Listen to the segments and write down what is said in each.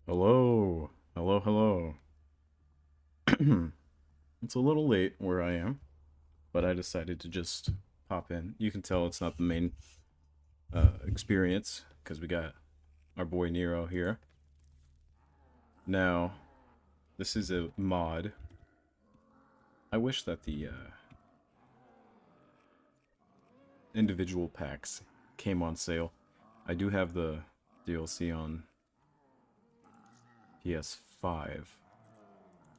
Hello, hello, hello. It's a little late where I am, but I decided to just pop in. You can tell it's not the main experience because we got our boy Nero here. Now, this is a mod. I wish that the individual packs came on sale. I do have the DLC on PS5,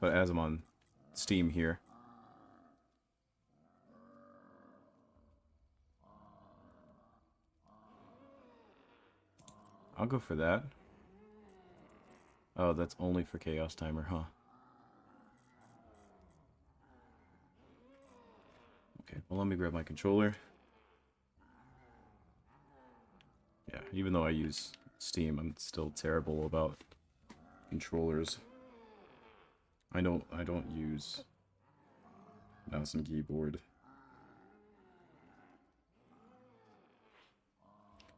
but as I'm on Steam here, I'll go for that. Oh, that's only for Chaos Timer, huh? Okay, well, let me grab my controller. Yeah, even though I use Steam, I'm still terrible about controllers. I don't use mouse and keyboard.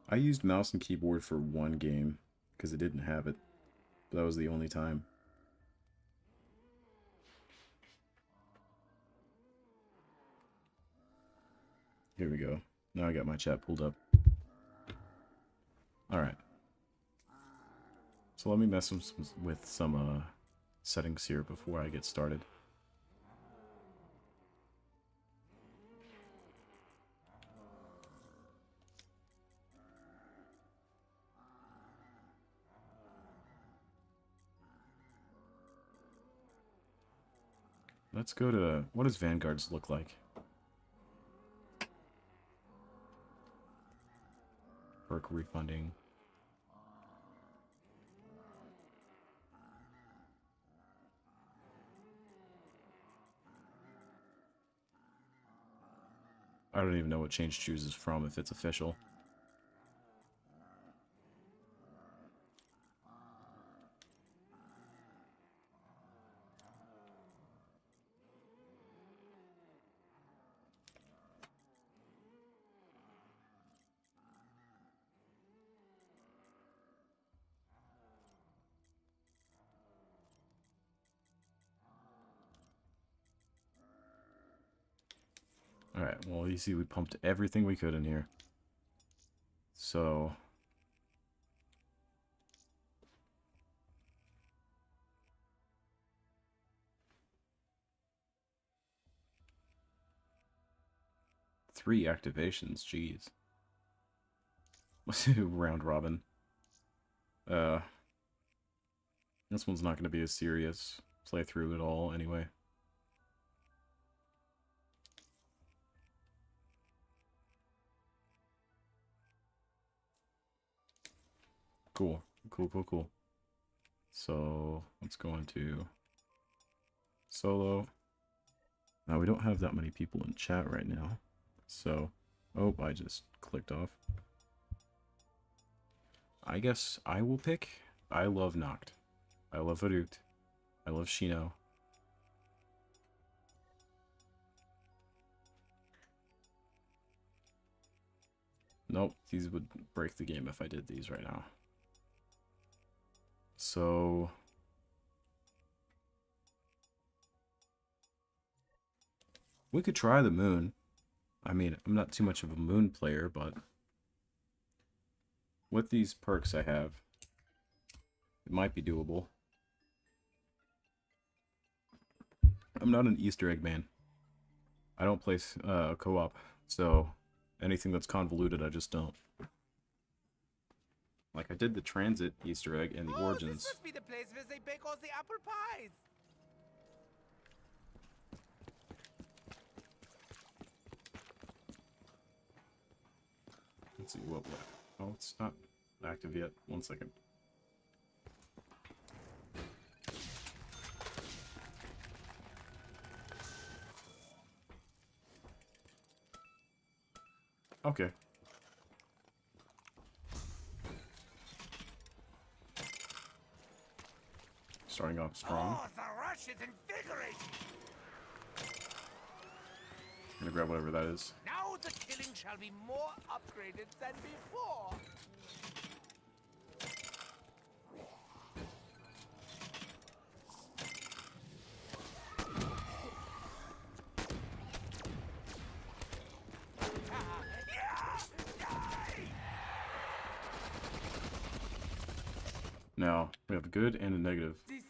I used mouse and keyboard for one game because it didn't have it. But that was the only time. Here we go. Now I got my chat pulled up. Alright. So let me mess with some settings here before I get started. Let's go to... What does Vanguards look like? Perk refunding. I don't even know what Change Choose is from if it's official. Alright, well, you see we pumped everything we could in here. So... Three activations, jeez. Let's do round robin. This one's not going to be a serious playthrough at all, anyway. Cool. Cool. So, let's go into solo. Now, we don't have that many people in chat right now. So, oh, I just clicked off. I guess I will pick. I love Noct. I love Harut. I love Shino. Nope, these would break the game if I did these right now. So... we could try the moon. I mean, I'm not too much of a moon player, but... with these perks I have, it might be doable. I'm not an Easter egg man. I don't play co-op, so anything that's convoluted, I just don't. Like, I did the transit Easter egg and the origins. This must be the place where they bake all the apple pies. Let's see what. Oh, it's not active yet. 1 second. Okay. Starting off strong. Oh, the rush is invigorating. I'm gonna grab whatever that is. Now the killing shall be more upgraded than before. Now, we have a good and a negative This is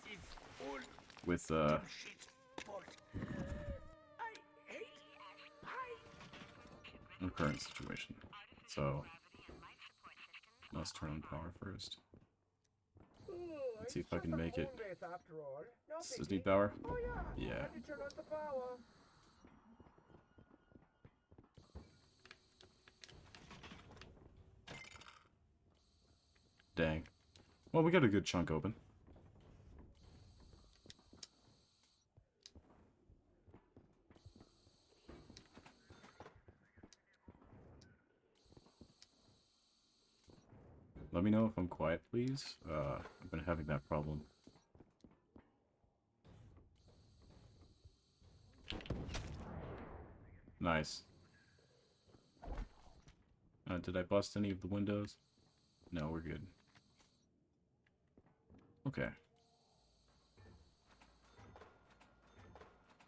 all with, shit, but I hate pie. our current situation. So, let's turn on power first. Let's see if I can make it. Does this need power? Oh yeah. Yeah. Let me turn on the power. Dang. Well, we got a good chunk open. Let me know if I'm quiet, please. I've been having that problem. Nice. Did I bust any of the windows? No, we're good. Okay.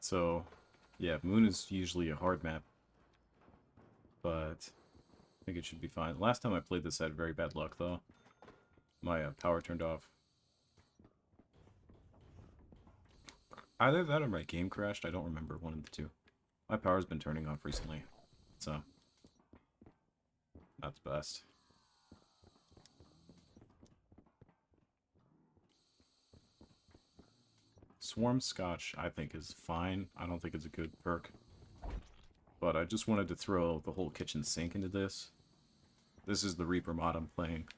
So, yeah, Moon is usually a hard map. But I think it should be fine. Last time I played this, I had very bad luck, though. My power turned off. Either that or my game crashed. I don't remember, one of the two. My power's been turning off recently, so not the best. Swarm Scotch, I think, is fine. I don't think it's a good perk. But I just wanted to throw the whole kitchen sink into this. This is the Reaper mod I'm playing.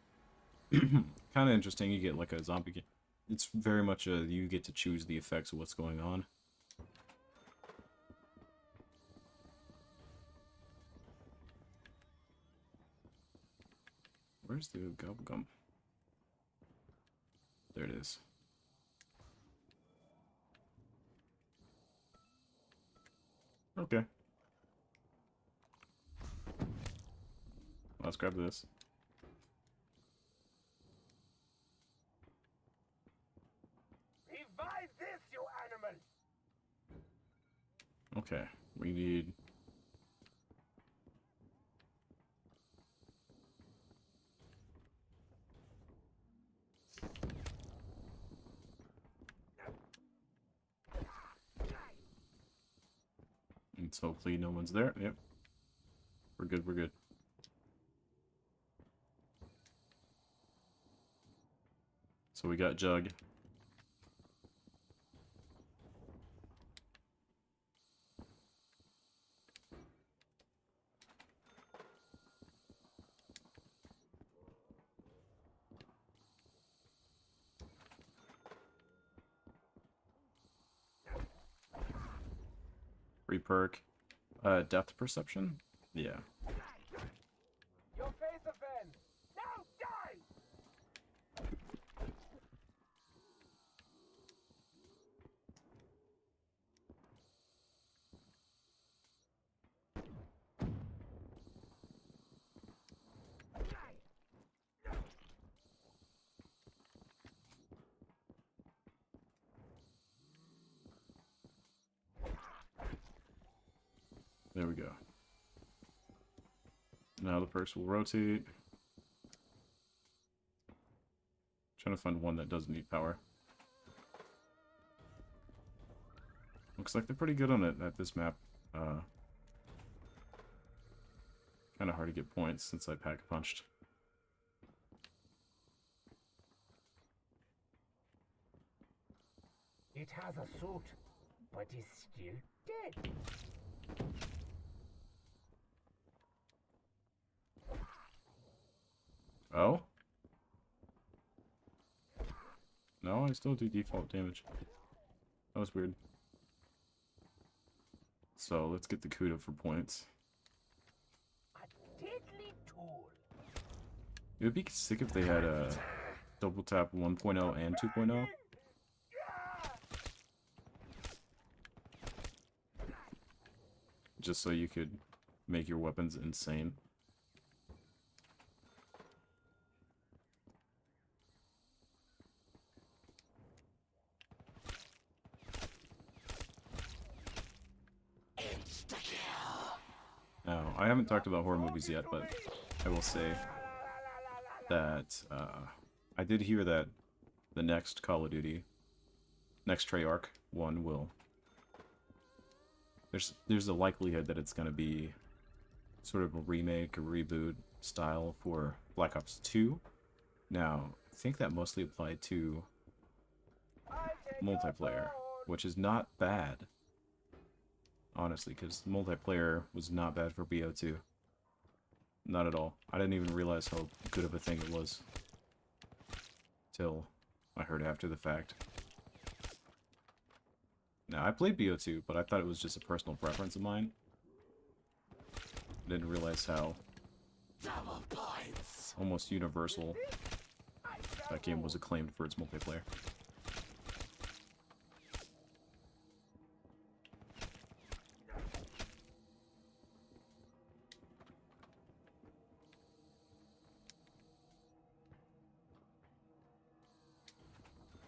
Kind of interesting. You get like a zombie. It's very much a you get to choose the effects of what's going on. Where's the gum? There it is. Okay. Let's grab this. Revive this, you animal! Okay, we need... And so hopefully no one's there. Yep. We're good, we're good. So we got Jug. Reperk. Depth perception? Yeah. Your face offend! Now die! There we go. Now the perks will rotate. Trying to find one that doesn't need power. Looks like they're pretty good on it at this map. Kind of hard to get points since I pack punched. It has a suit, but is still dead. Oh? No, I still do default damage. That was weird. So, let's get the Kuda for points. A deadly tool. It would be sick if they had a double tap 1.0 and 2.0. Just so you could make your weapons insane. Now, I haven't talked about horror movies yet, but I will say that I did hear that the next Call of Duty, next Treyarch one will. There's a likelihood that it's going to be sort of a remake or reboot style for Black Ops 2. Now, I think that mostly applied to multiplayer, which is not bad, honestly, because multiplayer was not bad for BO2. Not at all. I didn't even realize how good of a thing it was till I heard after the fact. Now, I played BO2, but I thought it was just a personal preference of mine. I didn't realize how almost universal that game was acclaimed for its multiplayer.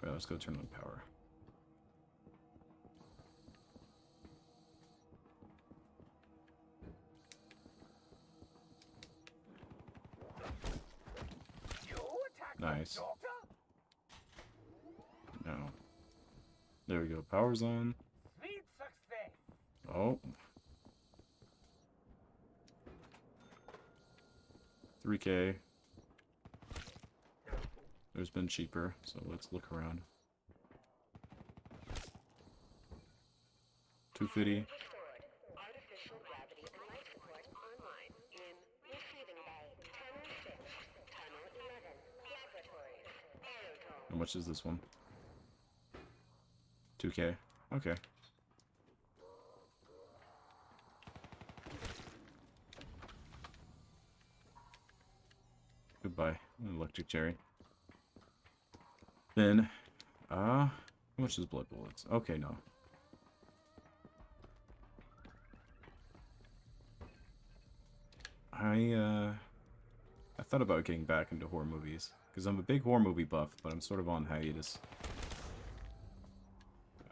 Alright, let's go turn on power. Nice. No. There we go. Power's on. Sweet success. Oh. 3K. There's been cheaper, so let's look around. 250. How much is this one? 2K. Okay. Goodbye, electric cherry. Then, how much is blood bullets? Okay, no. I thought about getting back into horror movies, because I'm a big horror movie buff, but I'm sort of on hiatus.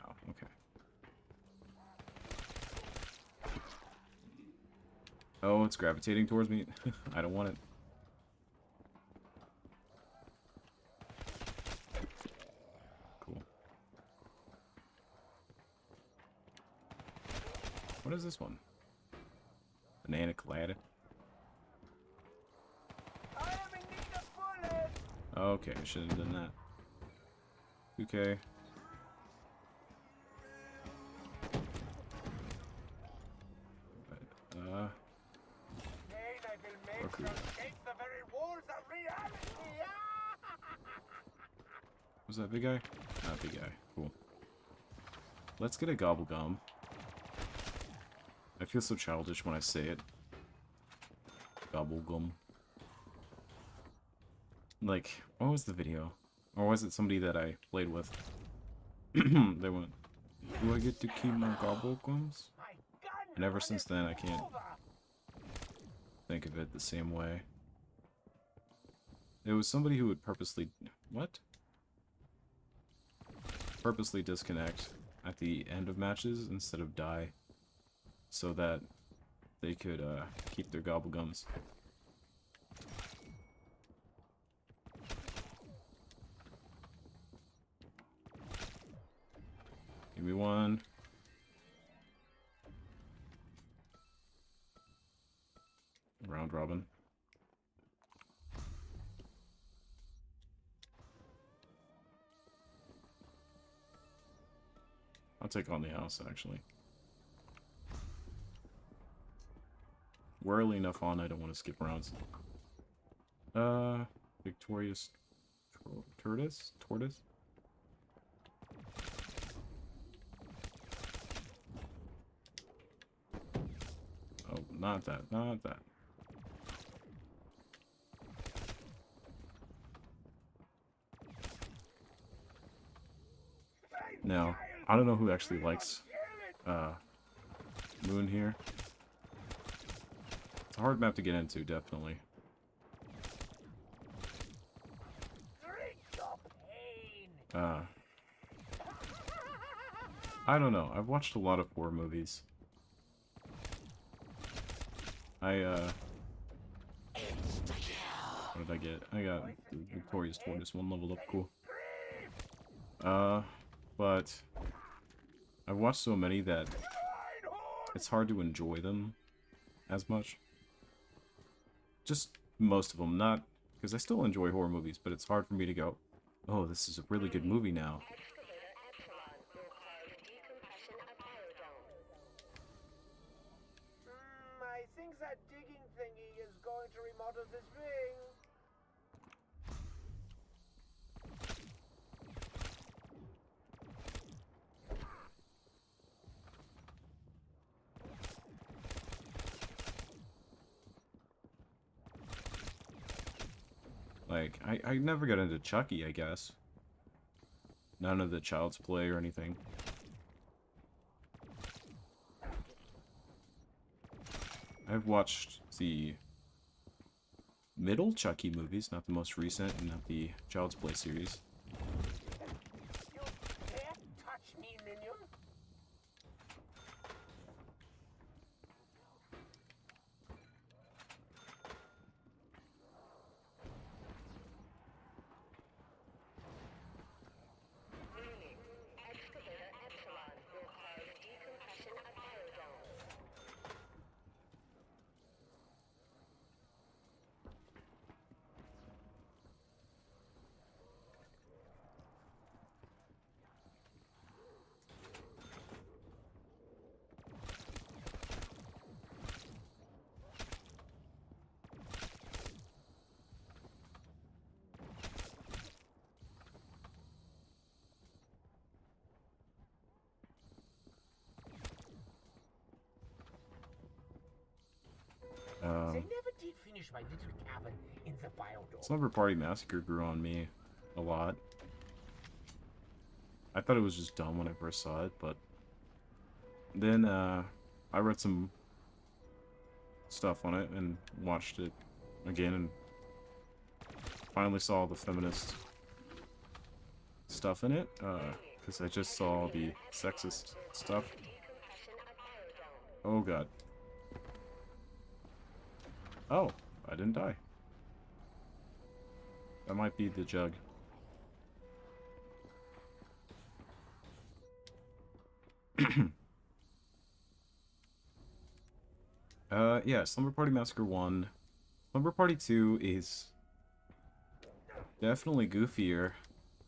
Oh, okay. Oh, it's gravitating towards me. I don't want it. Cool. What is this one? Banana colada. Okay, I shouldn't have done that. 2K. Okay. Was that big guy? Not big guy. Cool. Let's get a gobble gum. I feel so childish when I say it. Gobble gum. Like, what was the video? Or was it somebody that I played with? They went, do I get to keep my gobble gums? And ever since then, I can't think of it the same way. It was somebody who would purposely... What? Purposely disconnect at the end of matches instead of die, so that they could keep their gobble gums. Give me one. Round robin. I'll take on the house, actually. We're early enough on, I don't want to skip rounds. Victorious Tortoise? Tortoise? Oh, not that, not that. Now, I don't know who actually likes Moon here. It's a hard map to get into, definitely. I don't know. I've watched a lot of horror movies. What did I get? I got the Victorious Tortoise one leveled up. Cool. But I've watched so many that it's hard to enjoy them as much. Just most of them, not because I still enjoy horror movies, but it's hard for me to go, oh, this is a really good movie now. I think that digging thingy is going to remodel this ring. Like, I never got into Chucky, I guess. None of the Child's Play or anything. I've watched the middle Chucky movies, not the most recent, and not the Child's Play series. You can't touch me, minion. They never did finish my little cabin in the biodome. Slumber Party Massacre grew on me a lot. I thought it was just dumb when I first saw it, but then I read some stuff on it and watched it again and finally saw the feminist stuff in it, because I just saw the sexist stuff. Oh god. Oh, I didn't die. That might be the jug. Yeah, Slumber Party Massacre 1. Slumber Party 2 is definitely goofier.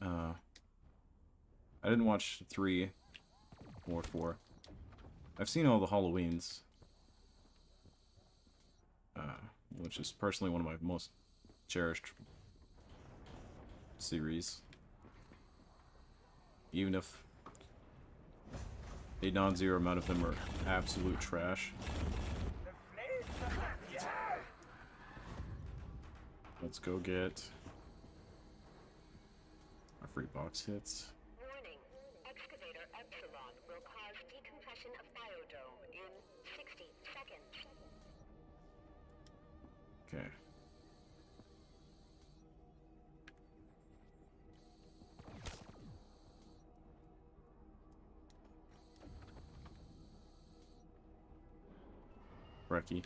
I didn't watch 3 or 4. I've seen all the Halloweens. Which is personally one of my most cherished series. Even if a non-zero amount of them are absolute trash. Let's go get our free box hits. Warning. Excavator Epsilon will cause decompression of biodome in 60 seconds. Okay. Brekkie.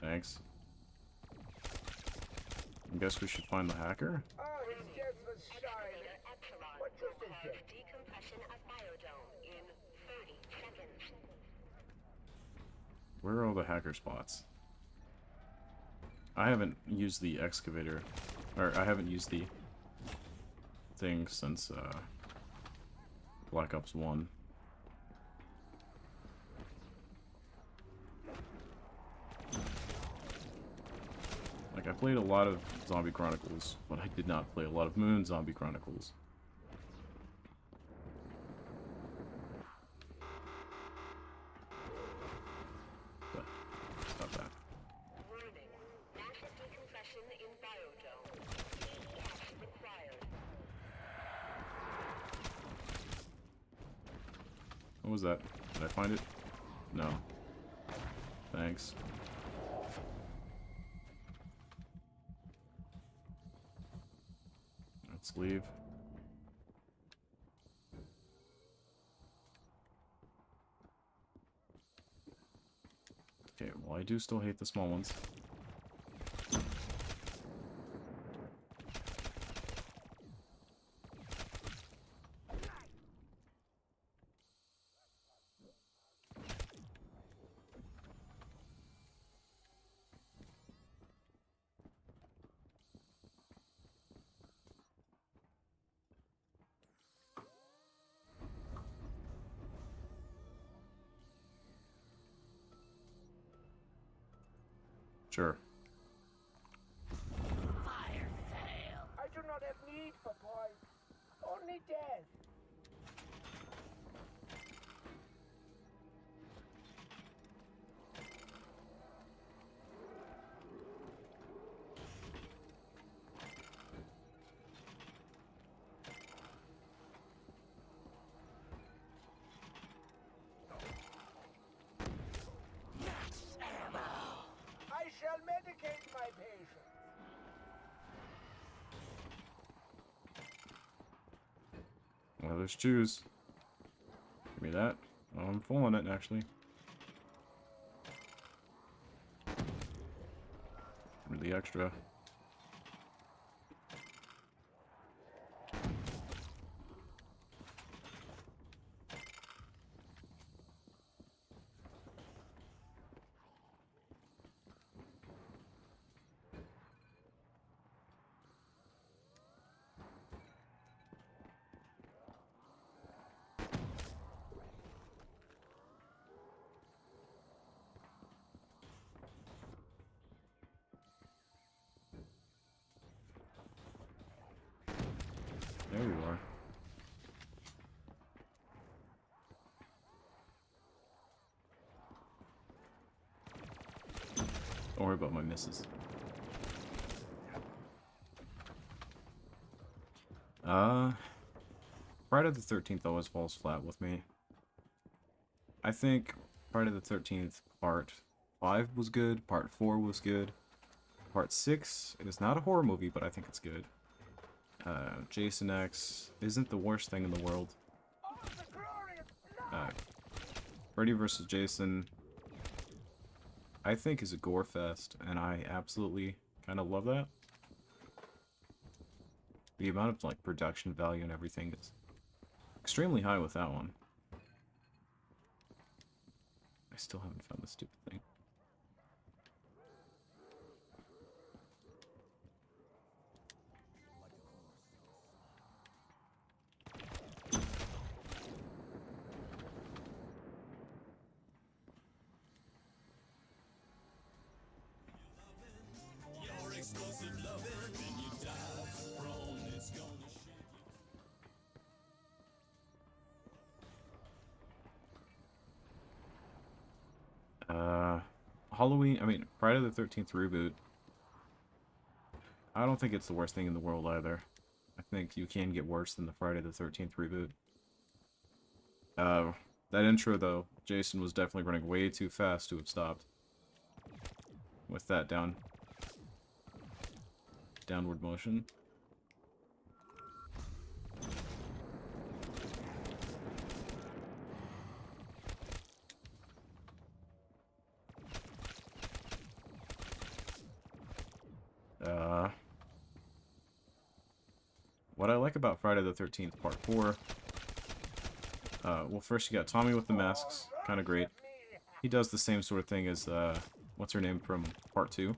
Thanks. I guess we should find the hacker. Oh, his jets was shine. Excavator Epsilon What will just cause is it? decompression of biodome in 30 seconds. Where are all the hacker spots? I haven't used the excavator, or I haven't used the thing since Black Ops 1. Like, I played a lot of Zombie Chronicles, but I did not play a lot of Moon Zombie Chronicles. But, it's not bad. Warning. Massive decompression in biodome. EF required. What was that? Did I find it? No. Thanks. Let's leave. Okay, well, I do still hate the small ones. Sure. I do not have need for points. Only death. I shall medicate my patient. Well, there's choose. Give me that. Oh, I'm full on it, actually. Really extra. There you are. Don't worry about my misses. Friday the 13th always falls flat with me. I think Friday the 13th Part 5 was good, Part 4 was good. Part 6, it is not a horror movie, but I think it's good. Jason X isn't the worst thing in the world. Oh, the glorious blood! Freddy vs. Jason, I think, is a gore fest, and I absolutely kind of love that. The amount of like production value and everything is extremely high with that one. I still haven't found the stupid thing. Halloween, I mean, Friday the 13th reboot. I don't think it's the worst thing in the world either. I think you can get worse than the Friday the 13th reboot. That intro, though, Jason was definitely running way too fast to have stopped. With that downward motion. What I like about Friday the 13th Part 4, well, first you got Tommy with the masks, kind of great. He does the same sort of thing as, what's her name from Part 2?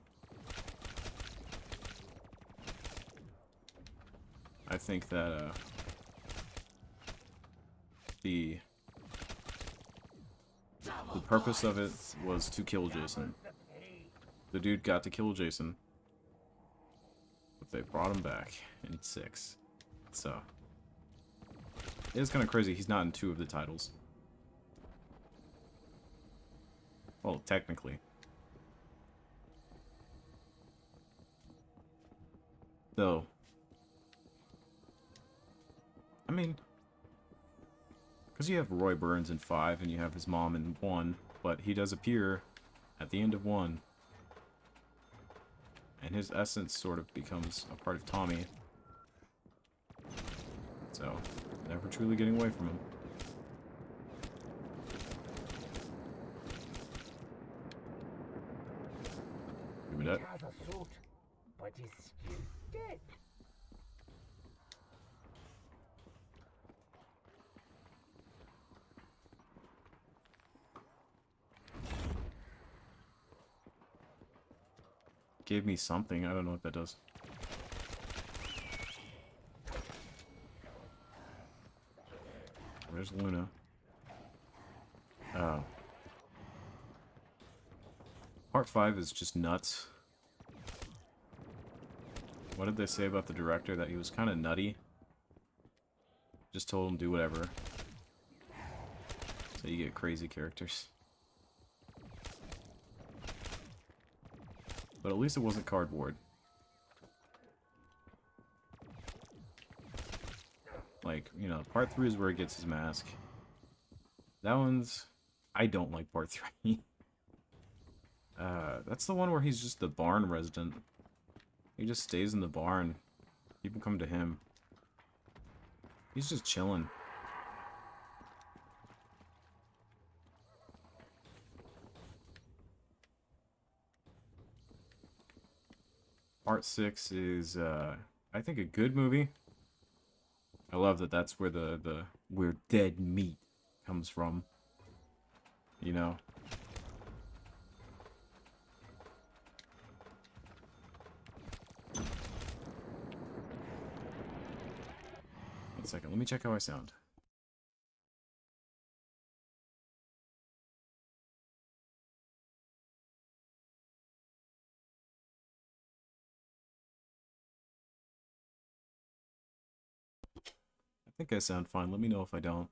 I think that, the purpose of it was to kill Jason. The dude got to kill Jason, but they brought him back in 6. So, it is kind of crazy he's not in 2 of the titles. Well, technically. Though, I mean, because you have Roy Burns in 5 and you have his mom in 1, but he does appear at the end of 1. And his essence sort of becomes a part of Tommy. So, never truly getting away from him. Give me that. He has a suit, but he's still dead. Gave me something. I don't know what that does. Where's Luna? Oh. Part 5 is just nuts. What did they say about the director? That he was kind of nutty. Just told him do whatever. So you get crazy characters. But at least it wasn't cardboard. Like, you know, part 3 is where he gets his mask. That one's... I don't like part 3. That's the one where he's just the barn resident. He just stays in the barn. People come to him. He's just chilling. Part 6 is, I think, a good movie. I love that that's where the we're dead meat comes from. You know? One second, let me check how I sound. I think I sound fine. Let me know if I don't.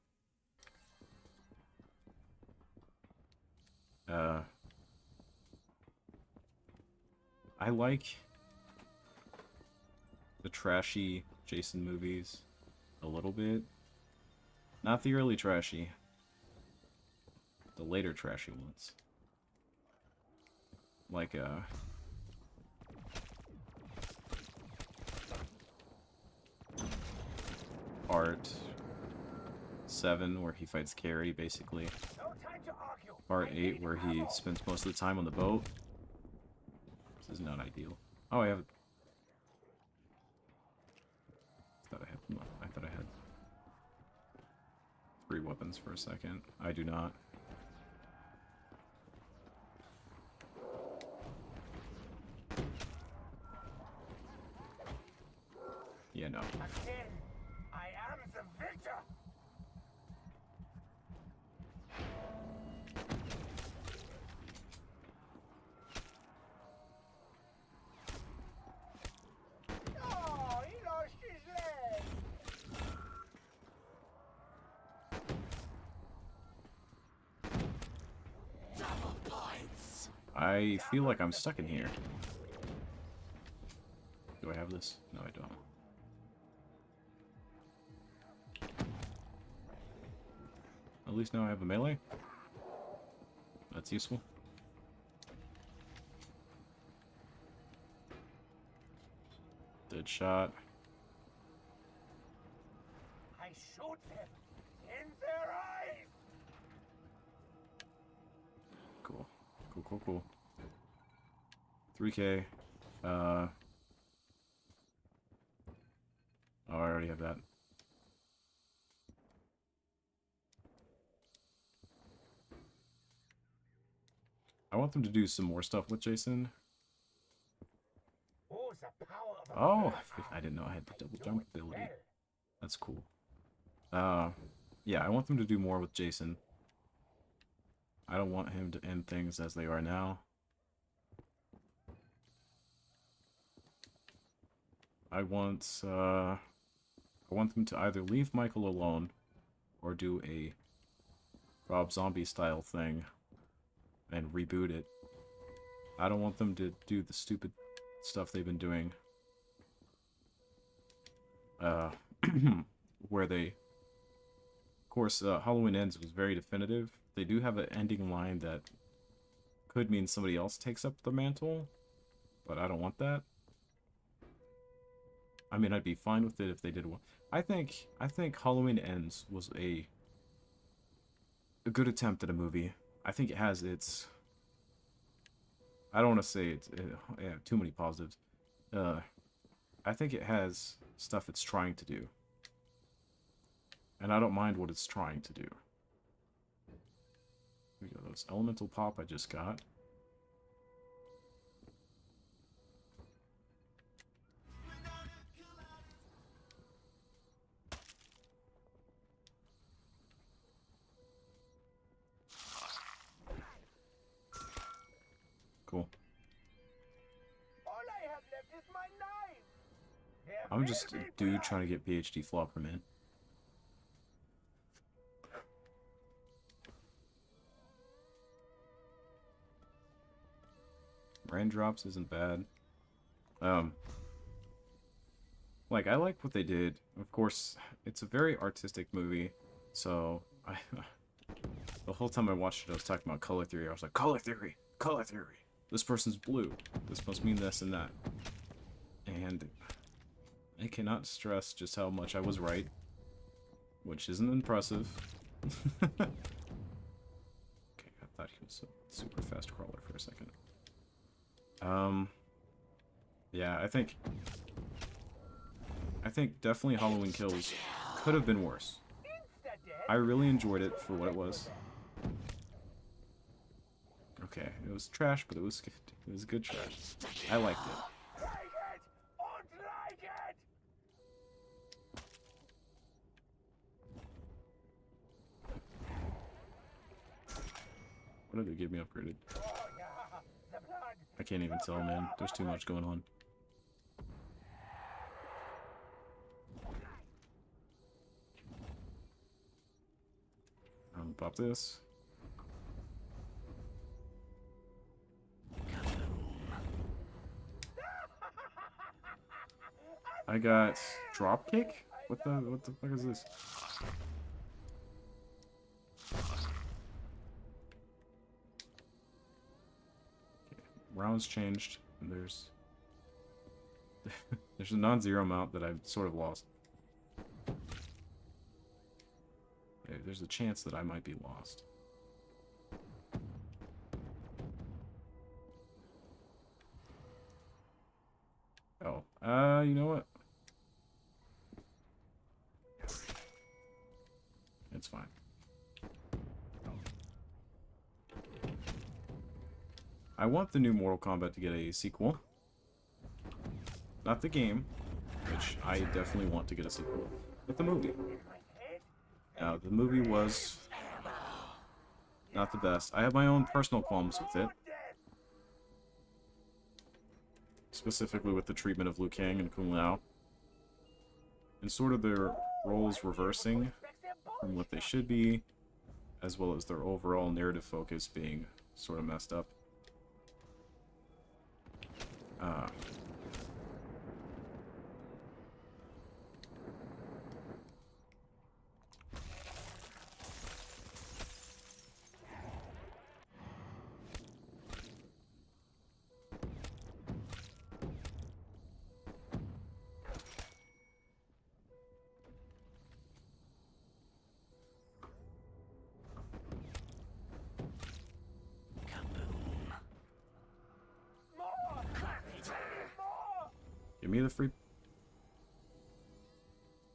I like the trashy Jason movies a little bit. Not the early trashy. The later trashy ones. Like, Part 7, where he fights Carrie, basically. No time to argue. Part 8, where he spends most of the time on the boat. This is not ideal. Oh, I have... I thought I had 3 weapons for a second. I do not. Yeah, no. Again, I am the victor. Oh, he lost his leg. I feel like I'm stuck in here. Do I have this? No, I don't. At least now I have a melee. That's useful. Dead shot. I shoot them in their eyes. Cool. Cool, cool, cool. 3K. Oh, I already have that. I want them to do some more stuff with Jason. Oh, the power of a Oh, bird. I didn't know I had the double I jump know it ability. well. That's cool. Yeah, I want them to do more with Jason. I don't want him to end things as they are now. I want them to either leave Michael alone or do a Rob Zombie style thing and reboot it. I don't want them to do the stupid stuff they've been doing. Where they... Of course, Halloween Ends was very definitive. They do have an ending line that could mean somebody else takes up the mantle, but I don't want that. I mean, I'd be fine with it if they did one. I think Halloween Ends was a good attempt at a movie. I think it has its... I don't want to say it's yeah, too many positives. I think it has stuff it's trying to do. And I don't mind what it's trying to do. Here we go, those elemental pop I just got. Cool. I'm just a dude trying to get PhD flopper, man. Raindrops isn't bad. Like, I like what they did. Of course, it's a very artistic movie, so the whole time I watched it, I was talking about color theory. I was like, color theory, color theory. This person's blue. This must mean this and that. And I cannot stress just how much I was right, which isn't impressive. Okay, I thought he was a super fast crawler for a second. Yeah, I think definitely Halloween Kills could have been worse. I really enjoyed it for what it was. Okay, it was trash, but it was good. It was good trash. I liked it. What did they give me upgraded? I can't even tell, man. There's too much going on. Pop this. I got dropkick? What the fuck is this? Okay, rounds changed. And there's there's a non-zero amount that I've sort of lost. There's a chance that I might be lost. Oh, you know what? It's fine. I want the new Mortal Kombat to get a sequel. Not the game, which I definitely want to get a sequel, but the movie. The movie was not the best. I have my own personal qualms with it. Specifically with the treatment of Liu Kang and Kung Lao. And sort of their roles reversing from what they should be, as well as their overall narrative focus being sort of messed up. Give me the free...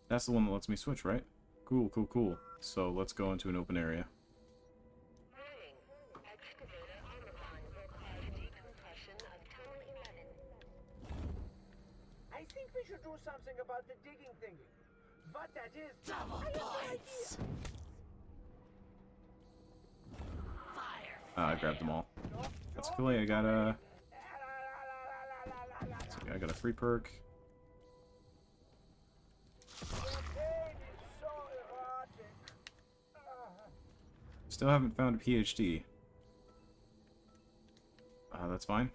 That's the one that lets me switch, right? Cool, cool, cool. So let's go into an open area. I think we should do something about the digging thingy. What that is... Double points! I grabbed them all. That's cool. I got a... I got a free perk. Still haven't found a PhD. That's fine.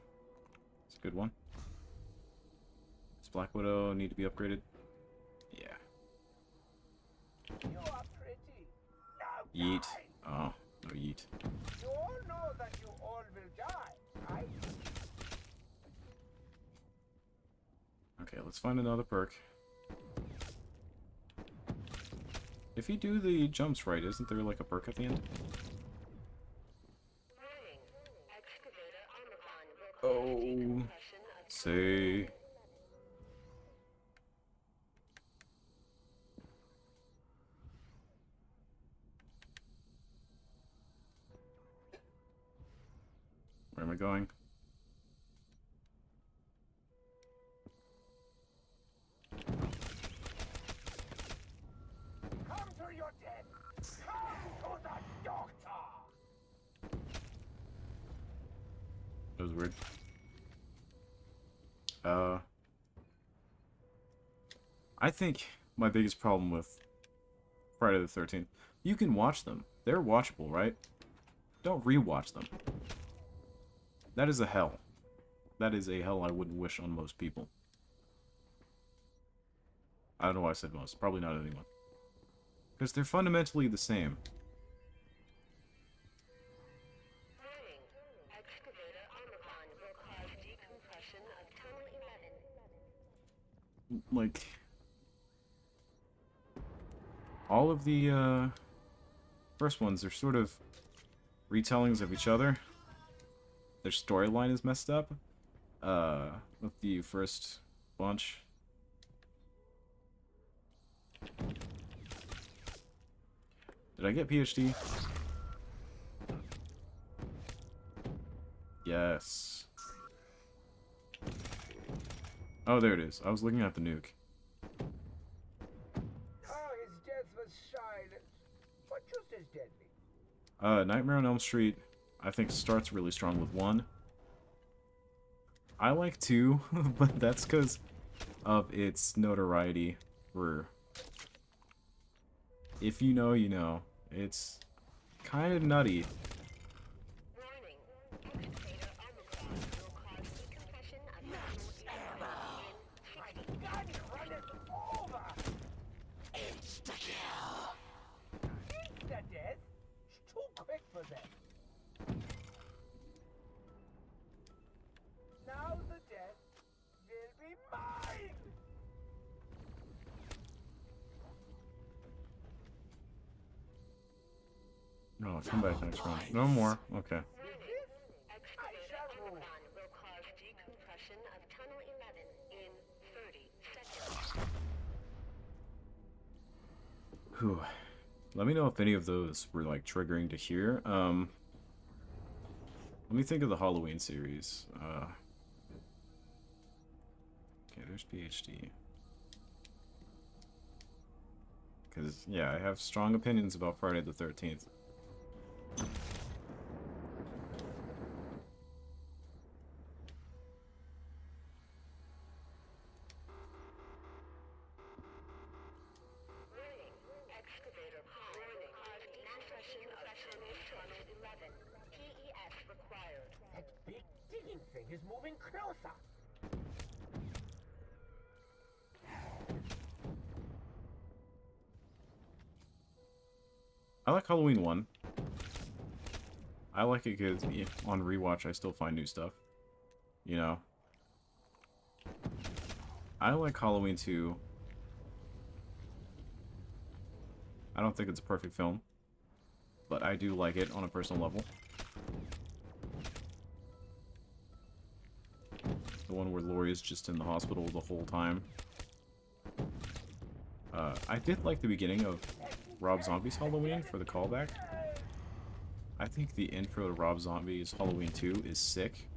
It's a good one. Does Black Widow need to be upgraded? Yeah. You are pretty. Yeet. Oh, no yeet. You all know that you all will die, right? Okay, let's find another perk. If you do the jumps right, isn't there like a perk at the end? Oh, say. Where am I going? Come to your death. Come to the doctor. That was weird. I think my biggest problem with Friday the 13th, you can watch them. They're watchable, right? Don't rewatch them. That is a hell. That is a hell I wouldn't wish on most people. I don't know why I said most. Probably not anyone. Because they're fundamentally the same. Warning. Excavator Omicron will cause decompression of Tunnel 11. Like, all of the first ones are sort of retellings of each other. Their storyline is messed up. With the first bunch. Did I get PhD? Yes. Oh, there it is. I was looking at the nuke. Oh, his death was silent, but just as deadly. Nightmare on Elm Street, I think, starts really strong with 1. I like 2, but that's because of its notoriety for... If you know, you know. It's kind of nutty. Warning. Excavator Omicron will cause decompression of Tunnel 11 in 60 God, run it over! Insta-kill! Insta-death? It's too quick for them. Now the death will be mine! Oh, come back next round. No more. Okay. Excavator Omicron will cause decompression of Tunnel 11 in 30 seconds. Whew. Let me know if any of those were, like, triggering to hear. Let me think of the Halloween series. Okay, there's PhD. Because, yeah, I have strong opinions about Friday the 13th. Warning. Excavator warning. Cause decompression of Tunnel 11. PES required. That big digging thing is moving closer. I like Halloween 1. I like it because on rewatch I still find new stuff. You know? I like Halloween 2. I don't think it's a perfect film. But I do like it on a personal level. The one where Laurie is just in the hospital the whole time. I did like the beginning of Rob Zombie's Halloween for the callback. I think the intro to Rob Zombie's Halloween 2 is sick.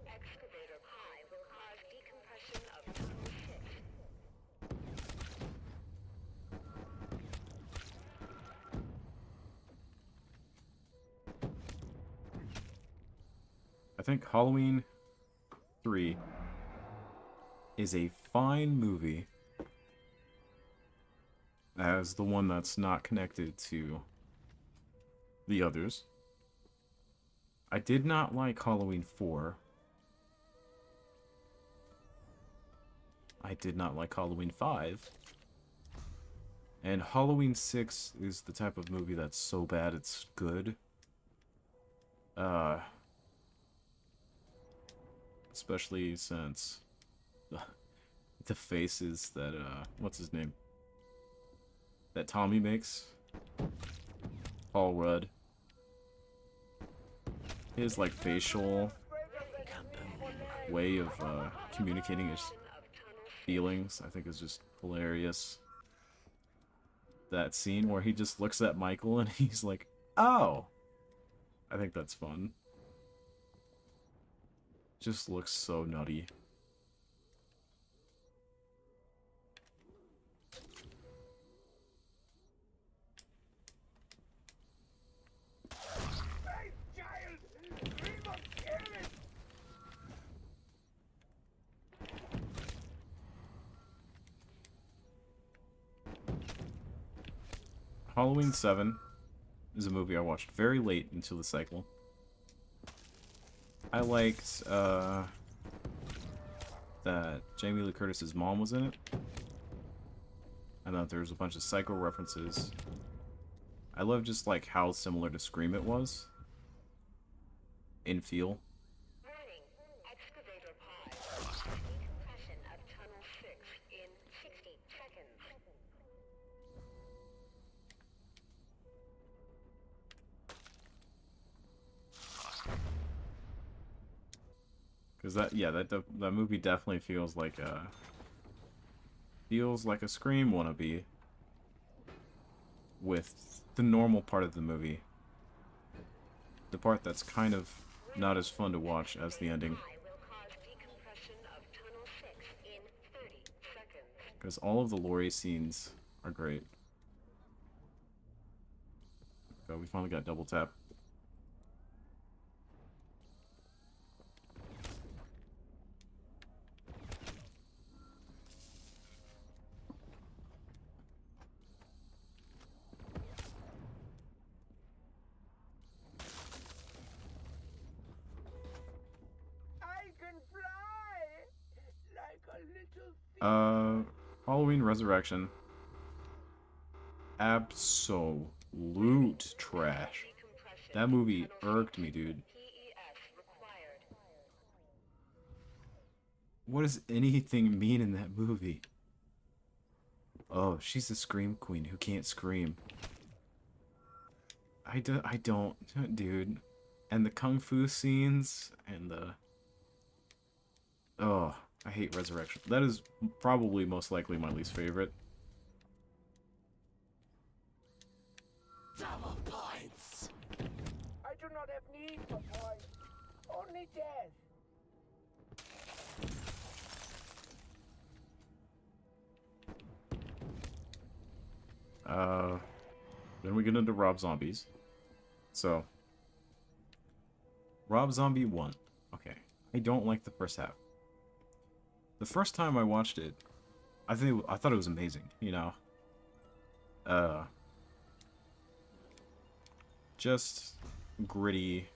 Excavator high will cause decompression of Tunnel 6. I think Halloween 3 is a fine movie as the one that's not connected to the others. I did not like Halloween 4. I did not like Halloween 5. And Halloween 6 is the type of movie that's so bad it's good. Especially since the faces that, what's his name? That Tommy makes. Paul Rudd. His, like, facial way of, communicating his feelings, I think is just hilarious. That scene where he just looks at Michael and he's like, oh! I think that's fun. Just looks so nutty. Halloween 7 is a movie I watched very late into the cycle. I liked that Jamie Lee Curtis's mom was in it. I thought there was a bunch of Psycho references. I love just like how similar to Scream it was in feel. Warning. Excavator pause. Decompression of Tunnel 6 in 60 seconds. Because that movie definitely feels like a Scream wannabe with the normal part of the movie. The part that's kind of not as fun to watch as the ending. Will cause decompression of Tunnel 6 in 30 seconds. Because all of the Laurie scenes are great. Oh, we finally got double tap. I can fly like a little thief. Halloween Resurrection. Absolute trash. That movie irked me, dude. PES required. What does anything mean in that movie? Oh, she's a scream queen who can't scream. I don't, dude. And the kung fu scenes and the... Oh, I hate Resurrection. That is probably most likely my least favorite. Double points. I do not have need for points. Only death. Then we get into Rob Zombies. So, Rob Zombie 1. Okay, I don't like the first half. The first time I watched it, I thought it was amazing, you know. Just gritty,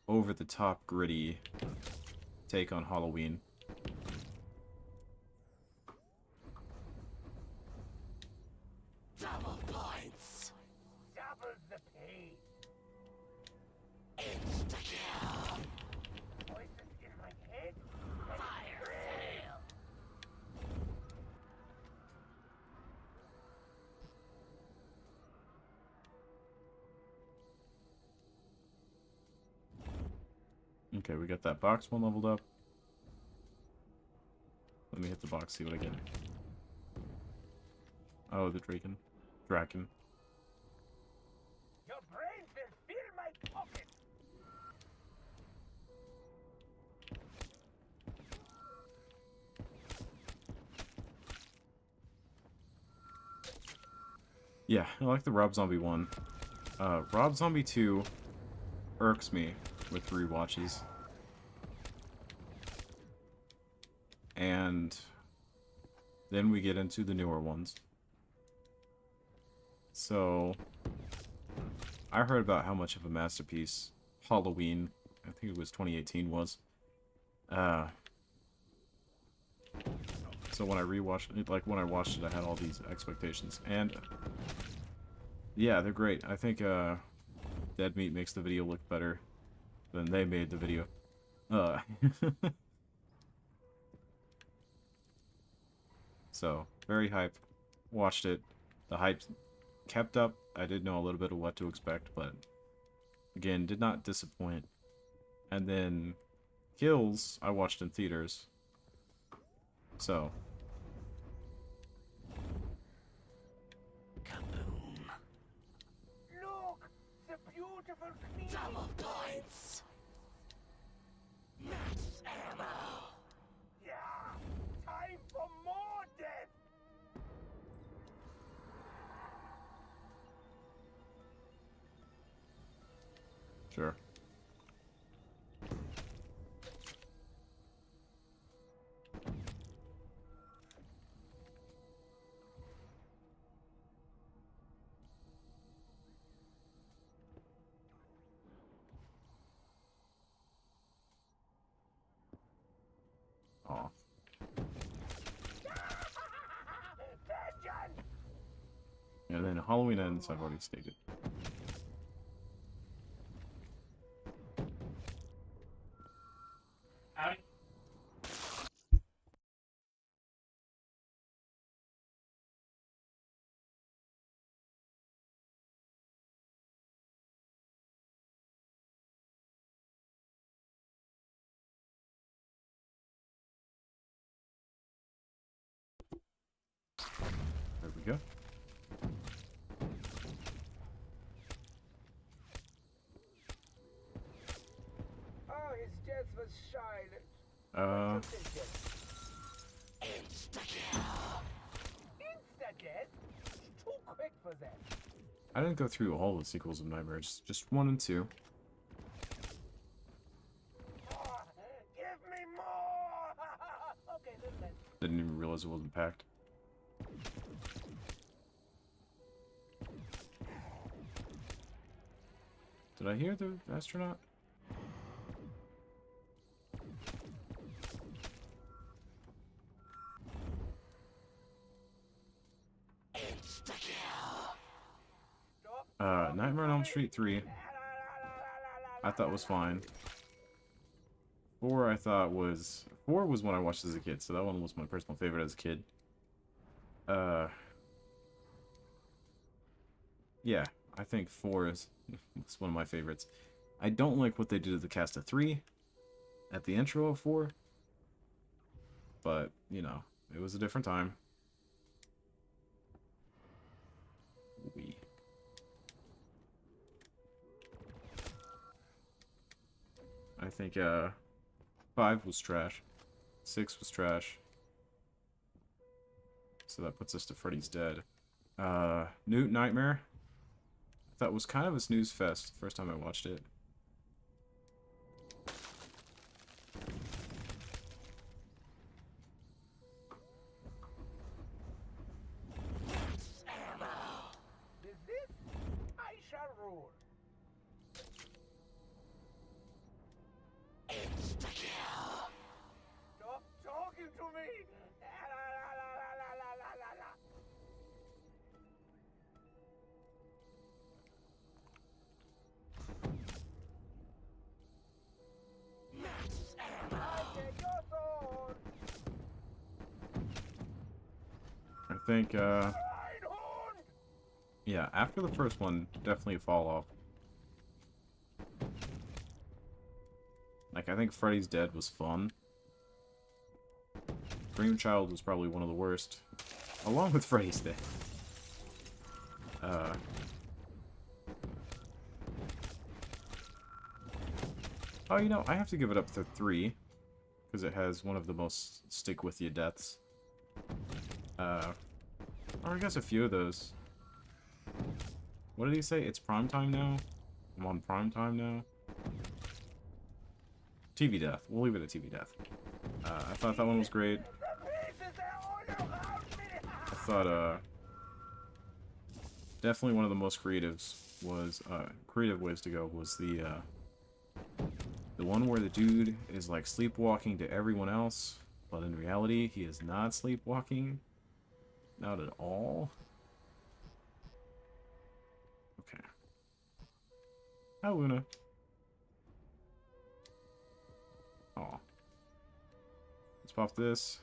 over the top gritty take on Halloween. Double points. Double the pain. Insta-kill. Voices in my head. Fire sale. Okay, we got that box one leveled up. Let me hit the box, see what I get. Oh, the Draken. Draken. Your brains will fill my pocket. Yeah, I like the Rob Zombie 1. Rob Zombie 2 irks me with rewatches. And then we get into the newer ones. So, I heard about how much of a masterpiece Halloween, I think it was 2018, was. So when I rewatched it, like when I watched it, I had all these expectations. And, yeah, they're great. I think, Dead Meat makes the video look better than they made the video. So, very hyped. Watched it. The hype kept up. I did know a little bit of what to expect, but again, did not disappoint. And then Kills, I watched in theaters. So. Kaboom. Look, the beautiful queen. Double points. Max ammo. Yeah, time for more death. Sure. Aw. Vengeance! And then Halloween Ends, I've already stated. There we go. Oh, his death was silent. Insta-kill. Insta-death? Too quick for that. I didn't go through all the sequels of Nightmares, just 1 and 2. More. Give me more! Okay, listen. Didn't even realize it wasn't packed. Did I hear the astronaut? Nightmare on Elm Street 3, I thought was fine. 4 I thought was... 4 was one I watched as a kid, so that one was my personal favorite as a kid. Yeah, I think 4 is one of my favorites. I don't like what they did to the cast of 3 at the intro of 4. But, you know, it was a different time. I think 5 was trash. 6 was trash. So that puts us to Freddy's Dead. Newt Nightmare. I thought was kind of a snooze fest the first time I watched it. With this, I shall rule. Stop talking to me! La, la, la, la, la, la, la, la, la. I take your sword! I think, Einhorn! yeah, after the first one, definitely a fall off. Like, I think Freddy's Dead was fun. Dream Child was probably one of the worst. Along with Freddy's Dead. Oh, you know, I have to give it up to 3. Because it has one of the most stick-with-you deaths. Or I guess a few of those. What did he say? It's prime time now? I'm on prime time now? TV death. We'll leave it at TV death. I thought that one was great. I thought, definitely one of the most creatives was, creative ways to go was the one where the dude is, like, sleepwalking to everyone else, but in reality, he is not sleepwalking. Not at all. Okay. Hi, Luna. Aw. Let's pop this.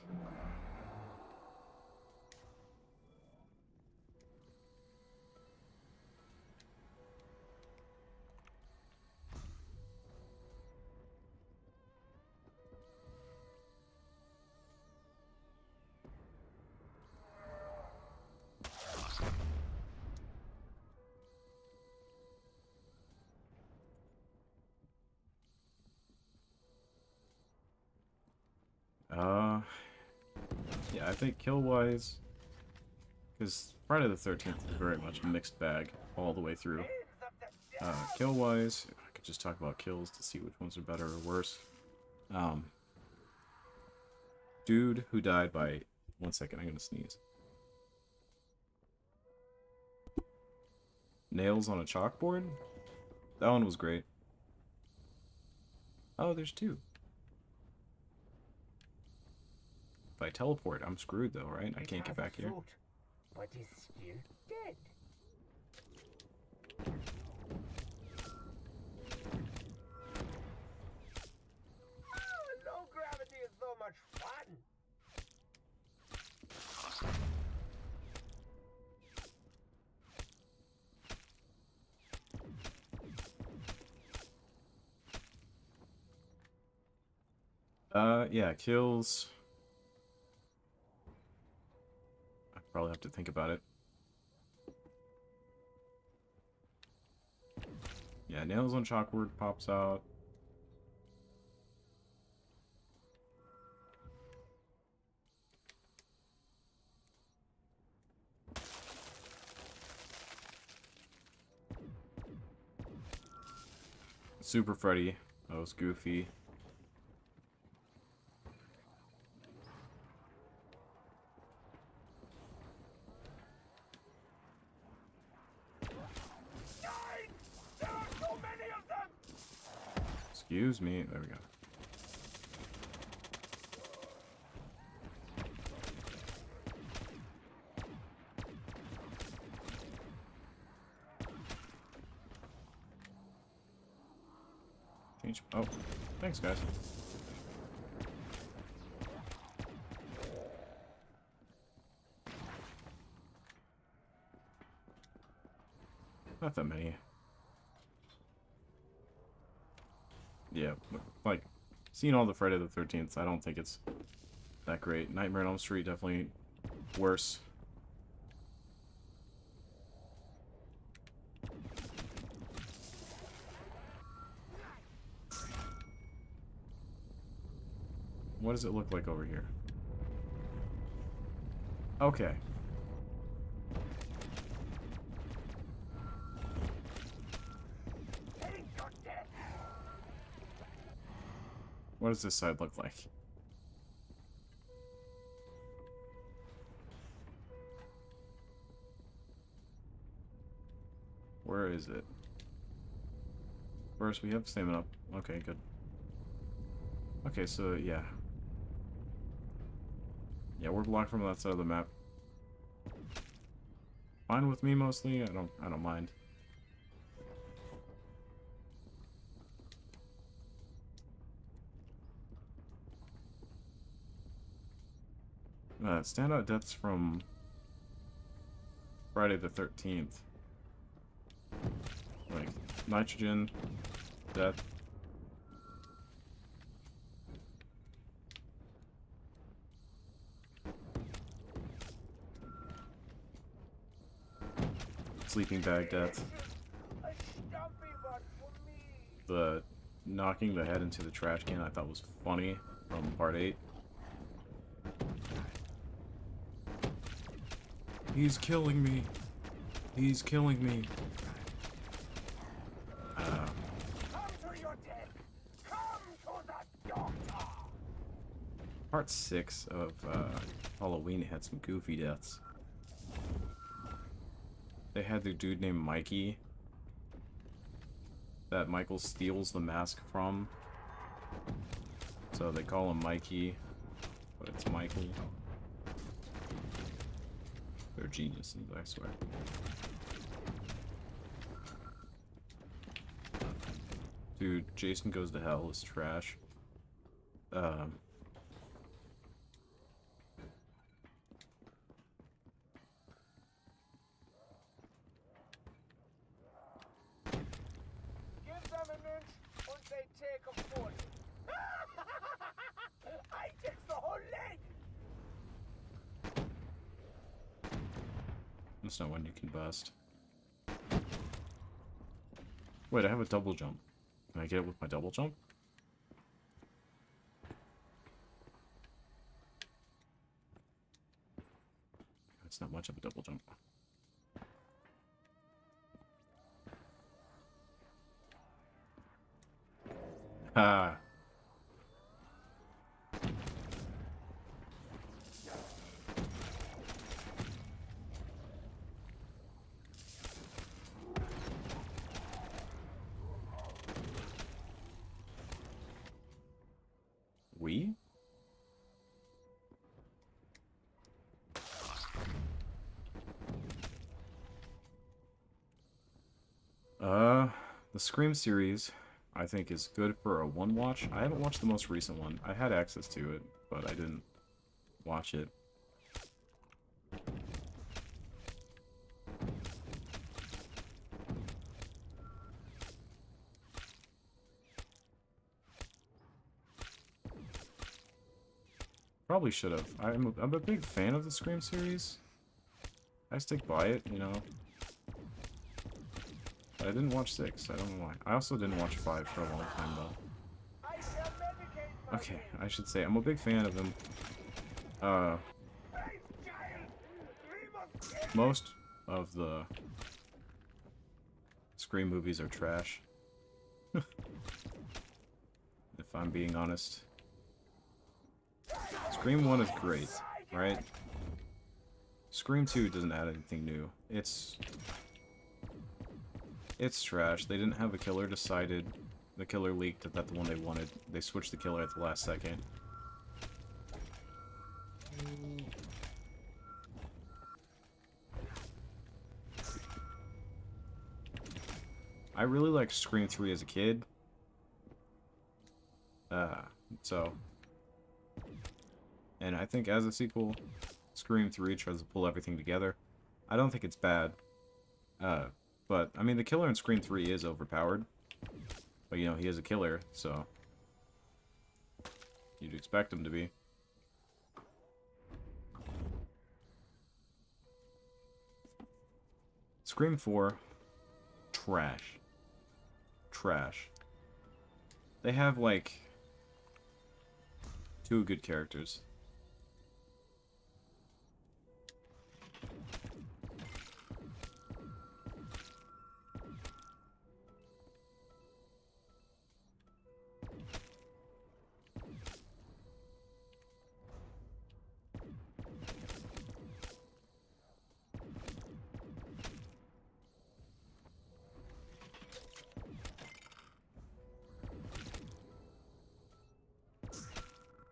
Yeah, I think kill-wise, because Friday the 13th is very much a mixed bag all the way through. Kill-wise, I could just talk about kills to see which ones are better or worse. Dude who died by... 1 second, I'm gonna sneeze. Nails on a chalkboard? That one was great. Oh, there's 2. If I teleport, I'm screwed though, right? I can't get It has back a here. throat, but is still dead. Low gravity is so much fun. Yeah, kills. I probably have to think about it. Yeah, nails on chalkboard pops out. Super Freddy. That was goofy. There are so many of them. Excuse me. There we go. Change. Oh, thanks, guys. Not that many. Yeah, like, seeing all the Friday the 13th, I don't think it's that great. Nightmare on Elm Street, definitely worse. What does it look like over here? Okay. What does this side look like? Where is it? First, we have stamina up. Okay, good. Okay, so yeah. Yeah, we're blocked from that side of the map. Fine with me mostly. I don't mind. Standout deaths from Friday the 13th. Like, nitrogen, death. Sleeping bag death. A stumpy one for me. The knocking the head into the trash can I thought was funny from part 8. He's killing me. He's killing me. Come to your death. Come to the doctor. Part 6 of Halloween had some goofy deaths. They had the dude named Mikey that Michael steals the mask from. So they call him Mikey, but it's Michael. They're geniuses, I swear. Dude, Jason Goes to Hell is trash. Give them an inch and they take a foot. I take the whole leg. That's not one you can bust. Wait, I have a double jump. Can I get it with my double jump? It's not much of a double jump. Ha! We? The Scream series, I think, is good for a one watch. I haven't watched the most recent one. I had access to it, but I didn't watch it. Probably should have. I'm a big fan of the Scream series. I stick by it, you know. But I didn't watch 6. I don't know why. I also didn't watch 5 for a long time, though. I shall medicate my Okay, I should say, I'm a big fan of him. Hey, child! We must get Most of the Scream movies are trash. If I'm being honest. Scream 1 is great, right? Scream 2 doesn't add anything new. It's trash. They didn't have a killer decided. The killer leaked that the one they wanted. They switched the killer at the last second. I really liked Scream 3 as a kid. And I think as a sequel, Scream 3 tries to pull everything together. I don't think it's bad. But, I mean, the killer in Scream 3 is overpowered. But, you know, he is a killer, so you'd expect him to be. Scream 4, trash. Trash. They have, like, 2 good characters.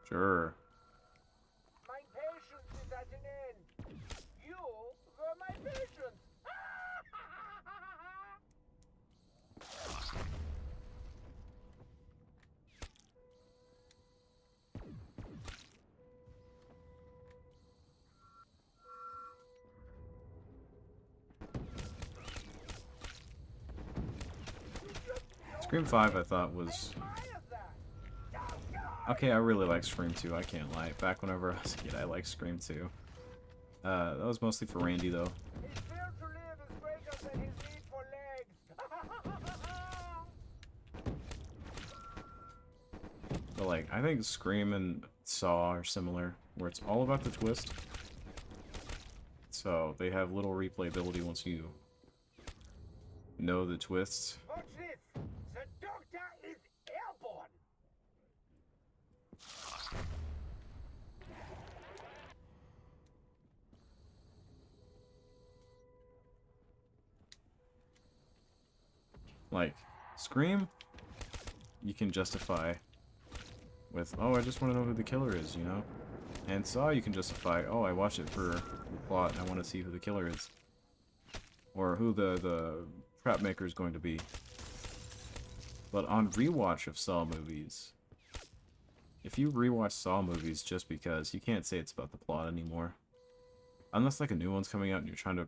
Sure. My patience is at an end. You were my patience. Scream 5 I thought was... Okay, I really like Scream 2, I can't lie. Back whenever I was a kid, I liked Scream 2. That was mostly for Randy, though. His will to live is greater than his need for legs. But, like, I think Scream and Saw are similar, where it's all about the twist. So, they have little replayability once you know the twists. Watch this. The doctor is airborne. Like, Scream, you can justify with, oh, I just want to know who the killer is, you know? And Saw, you can justify, oh, I watched it for the plot, and I want to see who the killer is. Or who the trap maker is going to be. But on rewatch of Saw movies, if you rewatch Saw movies just because, you can't say it's about the plot anymore. Unless, like, a new one's coming out and you're trying to,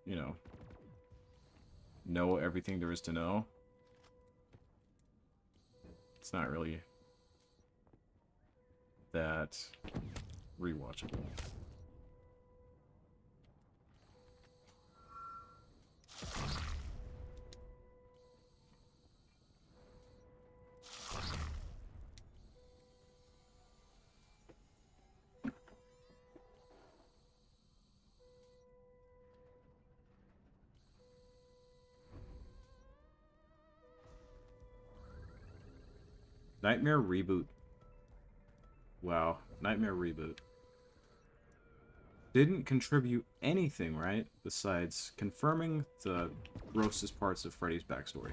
you know everything there is to know. It's not really that rewatchable. Nightmare reboot. Wow, Nightmare reboot. Didn't contribute anything, right? Besides confirming the grossest parts of Freddy's backstory.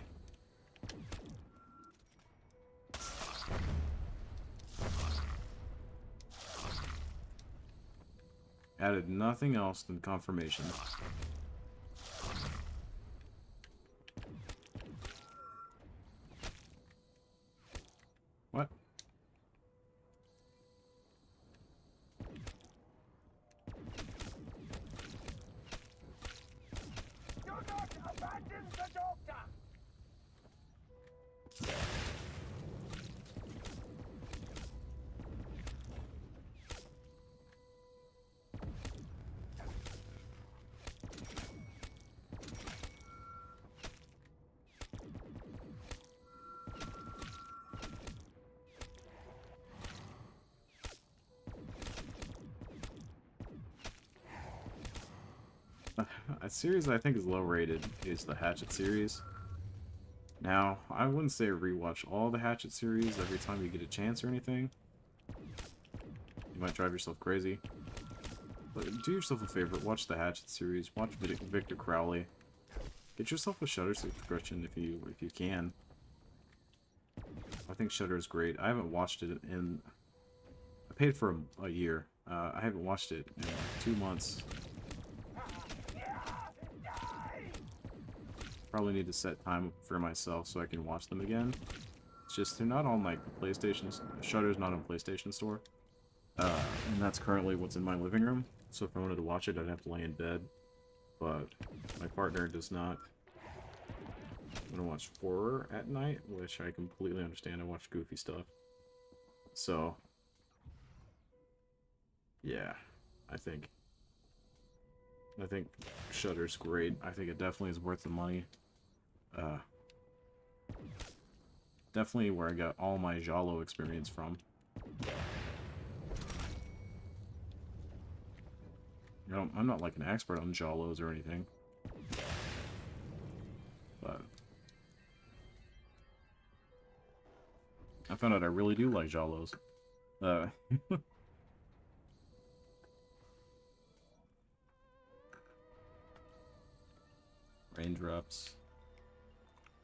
Added nothing else than confirmation. A series I think is low rated is the Hatchet series. Now, I wouldn't say rewatch all the Hatchet series every time you get a chance or anything. You might drive yourself crazy. But do yourself a favor, watch the Hatchet series, watch Victor Crowley. Get yourself a Shudder subscription if you can. I think Shudder is great. I haven't watched it in... I paid for a year. I haven't watched it in 2 months. Probably need to set time for myself so I can watch them again. It's just they're not on like the PlayStation. Shudder's not on PlayStation Store, and that's currently what's in my living room. So if I wanted to watch it, I'd have to lay in bed. But my partner does not want to watch horror at night, which I completely understand. I watch goofy stuff. So yeah, I think Shudder's great. I think it definitely is worth the money. Definitely where I got all my Giallo experience from. You know, I'm not like an expert on Giallos or anything. But I found out I really do like Giallos. Raindrops.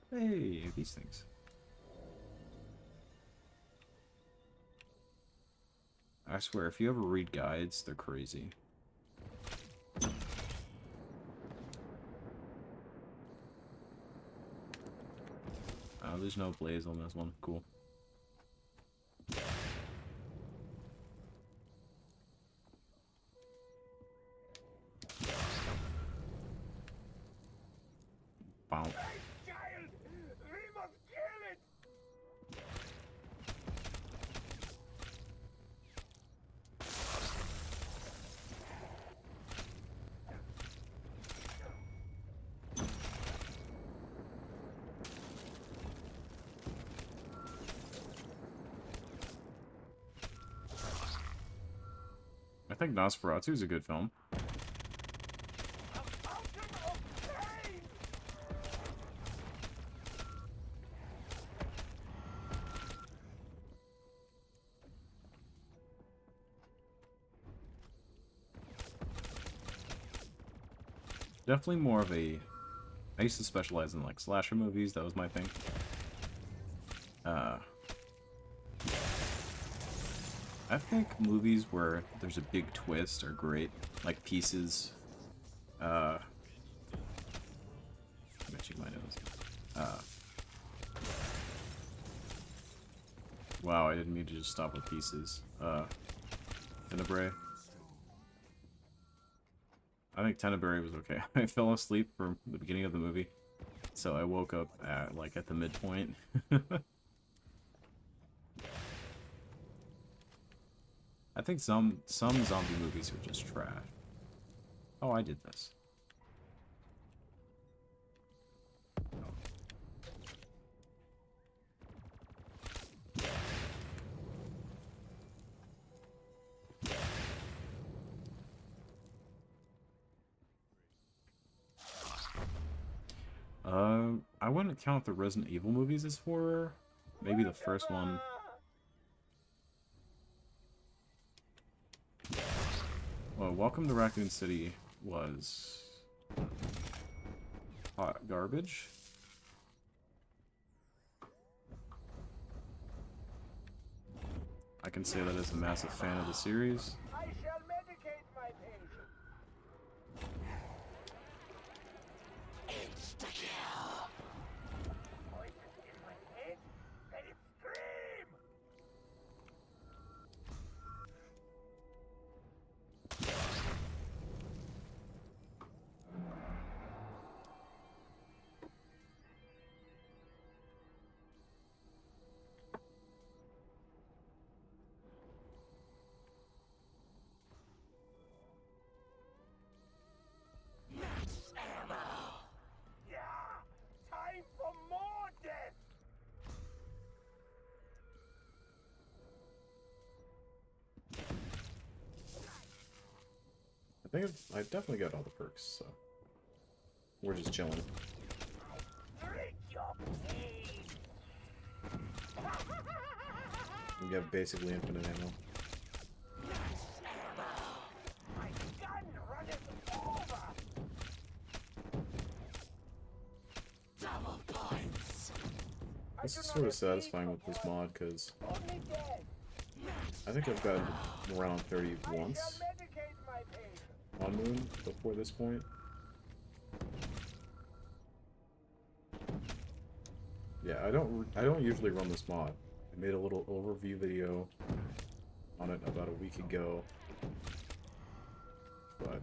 Hey, these things. I swear, if you ever read guides, they're crazy. Oh, there's no blaze on this one. Cool. Bow. Child! We must kill it! I think Nosferatu is a good film. Definitely more of a... I used to specialize in, like, slasher movies. That was my thing. I think movies where there's a big twist are great. Like Pieces. I'm itching my nose. Wow, I didn't mean to just stop with Pieces. Tenebrae. I think Tenebrae was okay. I fell asleep from the beginning of the movie, so I woke up at like at the midpoint. I think some zombie movies are just trash. Oh, I did this. I wouldn't count the Resident Evil movies as horror. Maybe the first one. Well, Welcome to Raccoon City was hot garbage. I can say that as a massive fan of the series. I shall medicate my patient. Insta-kill! Voices in my head. Let it scream! Max ammo! Yeah! Time for more death! I think I definitely got all the perks, so. We're just chilling. Drink your pain. We have basically infinite ammo. My gun runneth over. Double points. This is sort of satisfying with this mod, because Only dead. I think I've gotten around 30 I once shall medicate my patient. on Moon before this point. Yeah, I don't usually run this mod. I made a little overview video on it about a week ago, but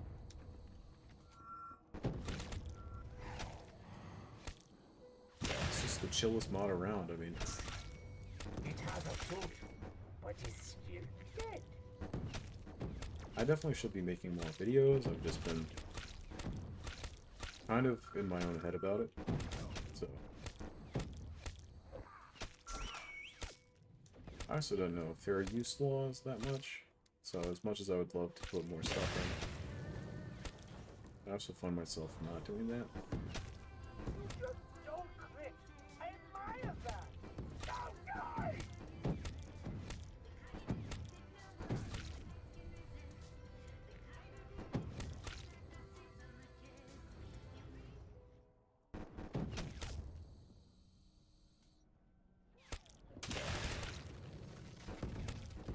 it's just the chillest mod around. I mean, It has a suit, but is still dead. I definitely should be making more videos. I've just been kind of in my own head about it, so I also don't know fair use laws that much. So as much as I would love to put more stuff in, I also find myself not doing that. You just don't quit. I admire that. Now die.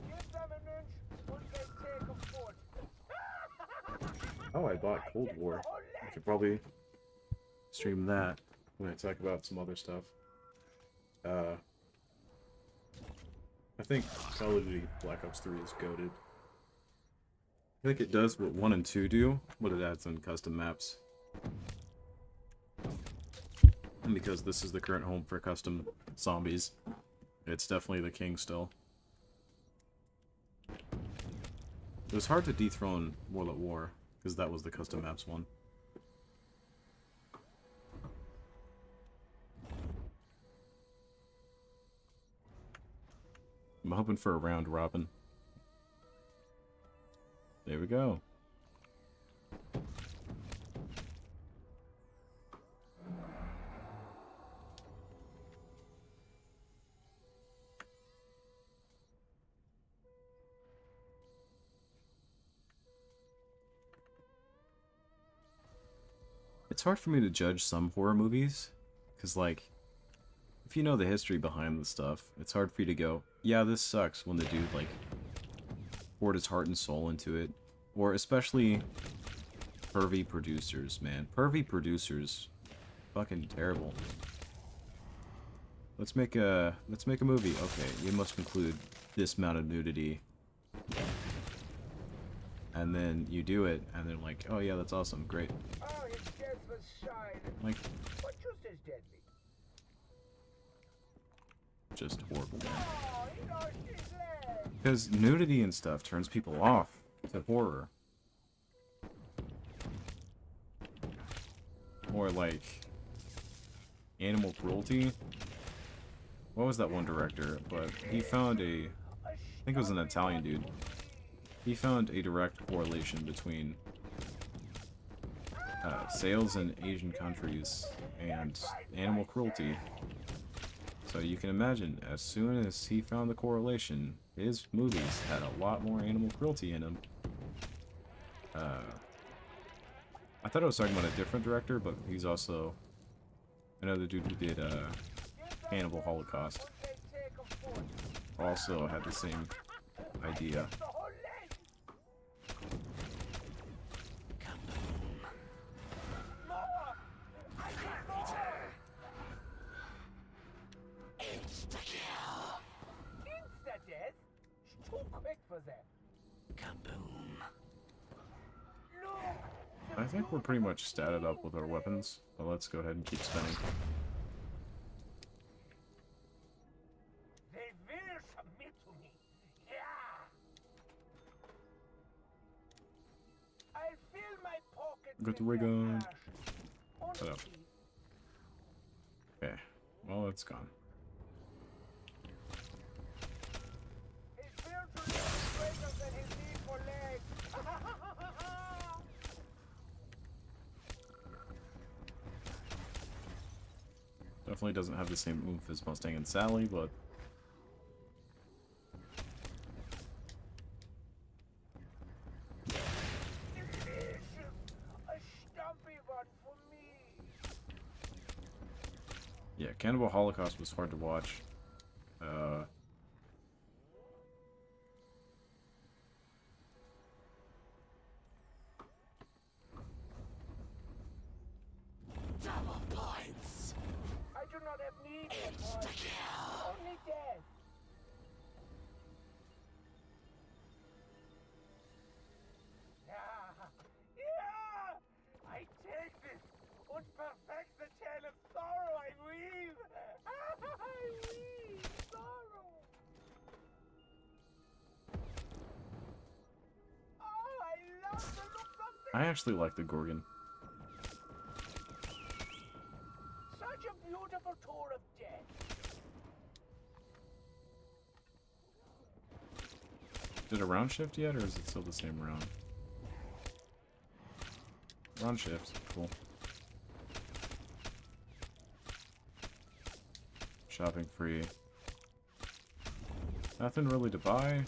Give them an inch, or they take a foot. Oh, I bought Cold War. I could probably stream that when I talk about some other stuff. I think Call of Duty Black Ops 3 is goated. I think it does what 1 and 2 do, but it adds in custom maps. And because this is the current home for custom zombies, it's definitely the king still. It was hard to dethrone World at War, because that was the custom maps one. I'm hoping for a round robin. There we go. It's hard for me to judge some horror movies, because, like, if you know the history behind the stuff, it's hard for you to go, yeah, this sucks, when the dude, like, poured his heart and soul into it. Or especially pervy producers, man. Pervy producers, fucking terrible. Let's make a movie. Okay, you must include this amount of nudity. And then you do it, and they're like, oh yeah, that's awesome, great. Oh, his death was shine, Like, but just as deadly. just horrible, man. Oh, he lost his leg. Because nudity and stuff turns people off to horror. Or like animal cruelty. What was that one director? But he found I think it was an Italian dude. He found a direct correlation between sales in Asian countries and animal cruelty. So you can imagine, as soon as he found the correlation, his movies had a lot more animal cruelty in them. I thought I was talking about a different director, but he's also another dude who did Cannibal Holocaust. Also had the same idea. Insta-death? Too quick for that. Kaboom. Look! I think we're pretty much statted up with our weapons, but let's go ahead and keep spinning. They will submit to me. Yeah! I'll fill my pockets Got the with rig their on. cash. Only Shut up. thief. Okay, well, it's gone. His spiritual is greater than his need for legs. Definitely doesn't have the same oomph as Mustang and Sally, but Delicious! A stumpy one for me! yeah, Cannibal Holocaust was hard to watch. Double points. I do not have need for poison, only death. Yeah, yeah! I take this and perfect the tale of sorrow I weave. I weave sorrow. Oh, I love the look of this. I actually like the Gorgon. Such a beautiful tour of death. Did a round shift yet, or is it still the same round? Round shift, cool. Shopping free. Nothing really to buy.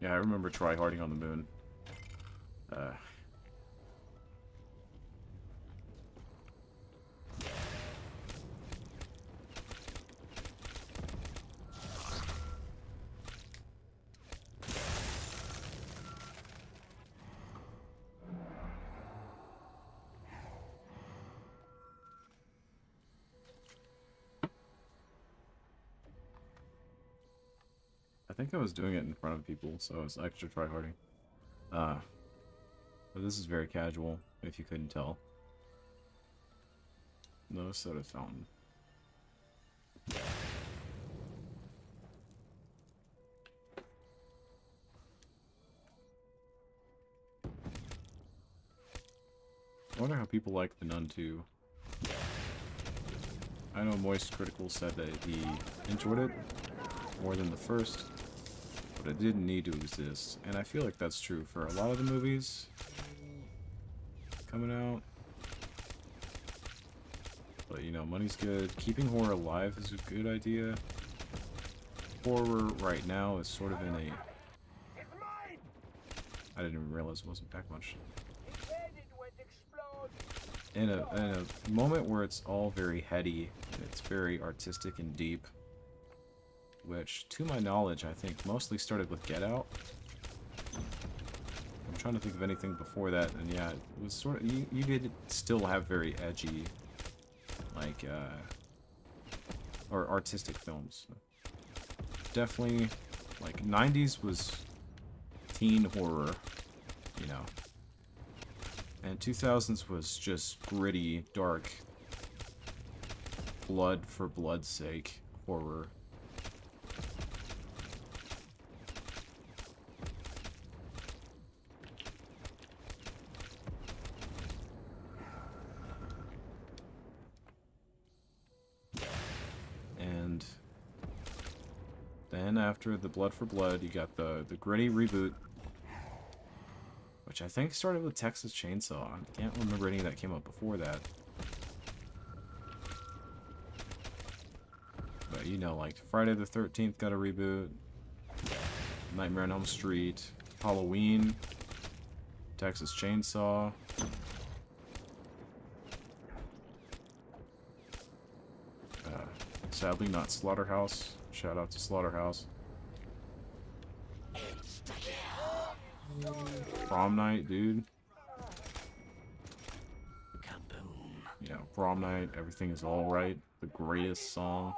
Yeah, I remember tryharding on the moon. I think I was doing it in front of people, so I was extra tryharding. But this is very casual, if you couldn't tell. No soda fountain. I wonder how people like the Nun 2. I know Moist Critical said that he enjoyed it more than the first, but it didn't need to exist. And I feel like that's true for a lot of the movies coming out. But, you know, money's good. Keeping horror alive is a good idea. Horror right now is sort of in a... It's mine! I didn't even realize it wasn't that much. It's headed when it explodes. In a moment where it's all very heady, and it's very artistic and deep, which, to my knowledge, I think mostly started with Get Out. I'm trying to think of anything before that, and yeah, it was sort of, you did still have very edgy, like, or artistic films. Definitely, like, 90s was teen horror, you know. And 2000s was just gritty, dark, blood for blood's sake horror. And then after the Blood for Blood, you got the gritty reboot, which I think started with Texas Chainsaw. I can't remember any that came up before that. But you know, like Friday the 13th got a reboot, Nightmare on Elm Street, Halloween, Texas Chainsaw. Sadly not Slaughterhouse. Shout out to Slaughterhouse. Prom night, dude. Kaboom. You know, Prom night, everything is alright. The greatest song.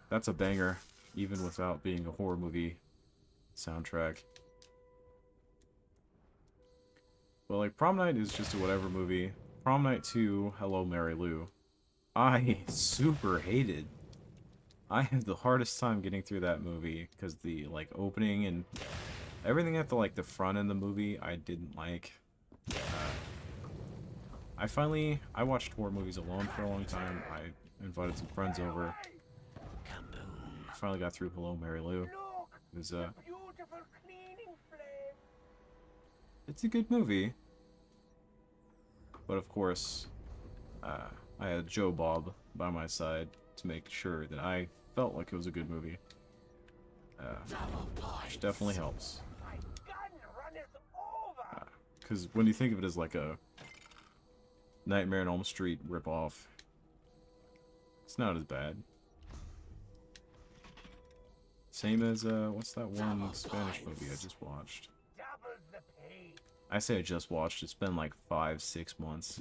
That's a banger, even without being a horror movie soundtrack. But like, Prom night is just a whatever movie. Prom night 2, Hello Mary Lou. I super hated. I had the hardest time getting through that movie because the like opening and everything at the like the front of the movie I didn't like. I watched horror movies alone for a long time. I invited some friends over. Kaboom. I finally got through Hello, Mary Lou. Look, It was, beautiful cleaning flame. it's a good movie. But of course, I had Joe Bob by my side to make sure that I felt like it was a good movie. Double points. Which definitely helps. My gun runneth over. Because when you think of it as like a Nightmare on Elm Street ripoff, it's not as bad. Same as, what's that one Spanish movie I just watched? Double the pay. I say I just watched, it's been like 5-6 months.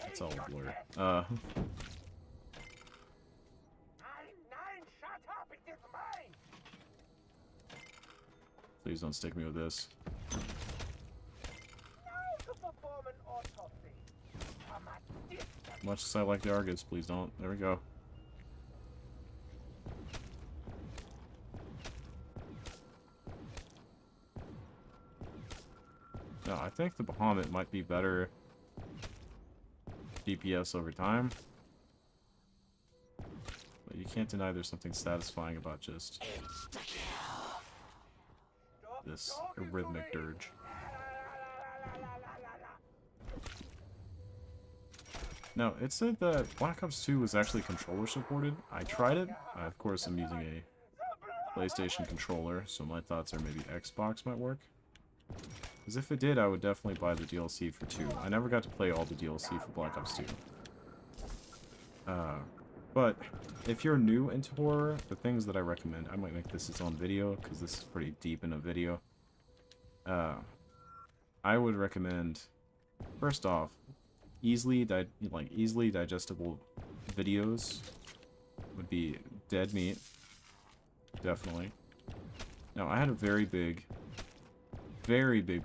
It's all a blur. Nine, shut up, it is mine. Please don't stick me with this. Now to perform an autopsy. From a distance. Much as I like the Argus, please don't. There we go. No, I think the Bahamut might be better DPS over time. But you can't deny there's something satisfying about just Stop this talking to rhythmic me. dirge. Now, it said that Black Ops 2 was actually controller supported. I tried it. Of course, I'm using a PlayStation controller, so my thoughts are maybe Xbox might work. Because if it did, I would definitely buy the DLC for 2. I never got to play all the DLC for Black Ops 2. But if you're new into horror, the things that I recommend, I might make this its own video, because this is pretty deep in a video. I would recommend, first off, easily digestible videos would be Dead Meat, definitely. Now, I had a very big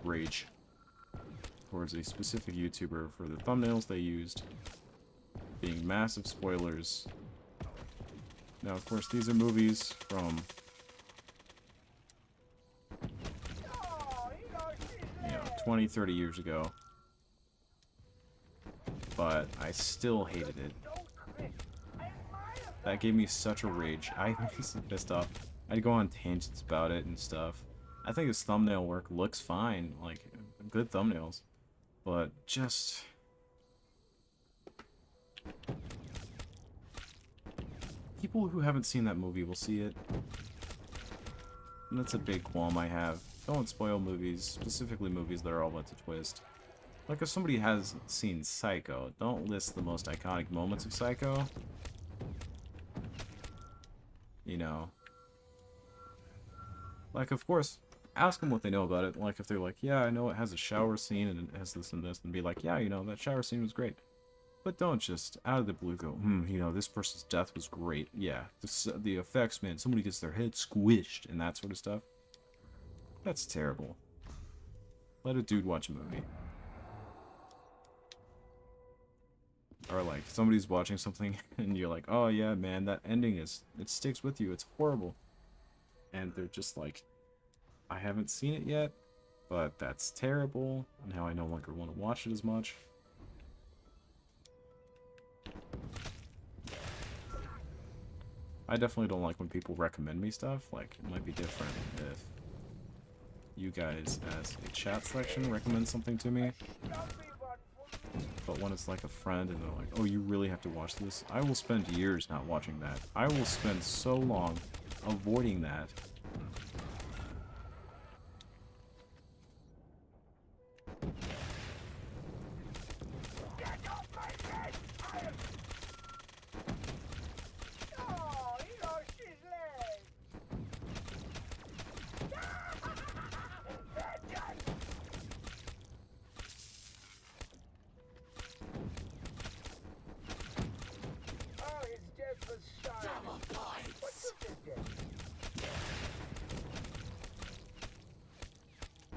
rage towards a specific YouTuber for the thumbnails they used being massive spoilers. Now, of course, these are movies from, Oh, she's 20, 30 years ago. But I still hated it. don't quit. I admire That gave me such a rage. I was pissed off. I'd go on tangents about it and stuff. I think his thumbnail work looks fine, like, good thumbnails. But just... people who haven't seen that movie will see it. And that's a big qualm I have. Don't spoil movies, specifically movies that are all about to twist. Like, if somebody hasn't seen Psycho, don't list the most iconic moments of Psycho. You know. Like, of course, ask them what they know about it. Like, if they're like, yeah, I know it has a shower scene and it has this and this, and be like, yeah, you know, that shower scene was great. But don't just, out of the blue, go, you know, this person's death was great. Yeah, the effects, man, somebody gets their head squished and that sort of stuff. That's terrible. Let a dude watch a movie. Or, like, somebody's watching something and you're like, oh, yeah, man, that ending is, it sticks with you, it's horrible. And they're just like, I haven't seen it yet, but that's terrible. Now I no longer want to watch it as much. I definitely don't like when people recommend me stuff. Like, it might be different if you guys, as a chat section, recommend something to me. But when it's like a friend and they're like, oh, you really have to watch this, I will spend years not watching that. I will spend so long avoiding that. Double points.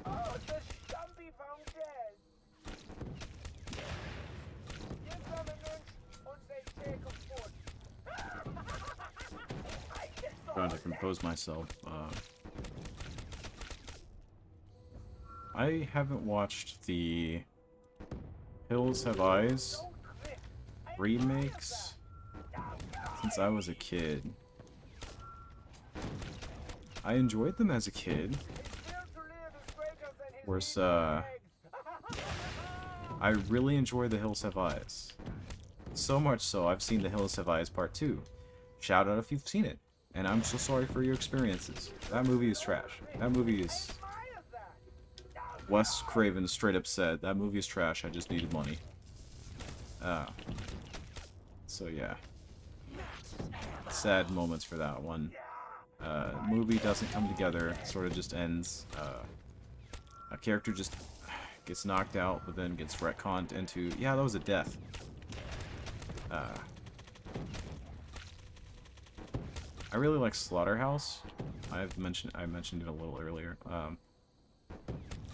Oh, the Stumpy found dead. Give them an inch once they take a foot. I get so Trying to compose myself. I haven't watched the Hills Have Eyes remakes since I was a kid. I enjoyed them as a kid. Whereas, I really enjoy The Hills Have Eyes. So much so, I've seen The Hills Have Eyes Part 2. Shout out if you've seen it. And I'm so sorry for your experiences. That movie is trash. That movie is... Wes Craven straight up said, that movie is trash, I just needed money. So yeah. Sad moments for that one. Movie doesn't come together, sort of just ends. A character just gets knocked out, but then gets retconned into, yeah, that was a death. I really like Slaughterhouse. I mentioned it a little earlier.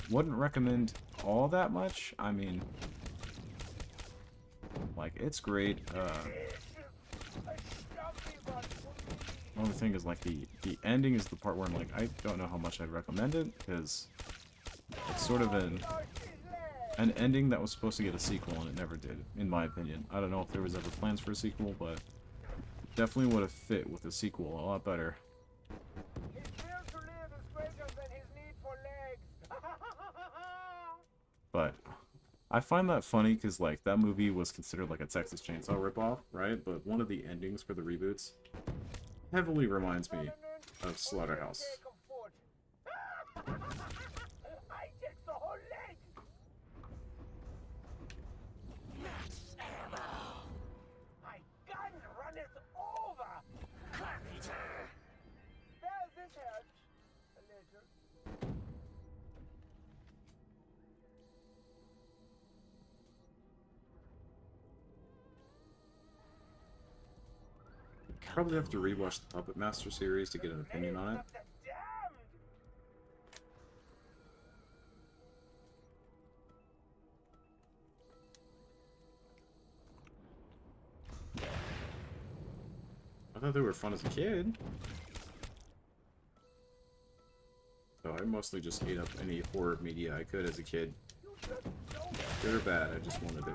Wouldn't recommend all that much. I mean, like, it's great. Only thing is, like, the ending is the part where I'm like, I don't know how much I'd recommend it, because it's sort of an ending that was supposed to get a sequel, and it never did, in my opinion. I don't know if there was ever plans for a sequel, but definitely would have fit with a sequel a lot better. But I find that funny because, like, that movie was considered like a Texas Chainsaw ripoff, right? But one of the endings for the reboots heavily reminds me of Slaughterhouse. Probably have to rewatch the Puppet Master series to get an opinion on it. I thought they were fun as a kid. So I mostly just ate up any horror media I could as a kid. Good or bad, I just wanted it.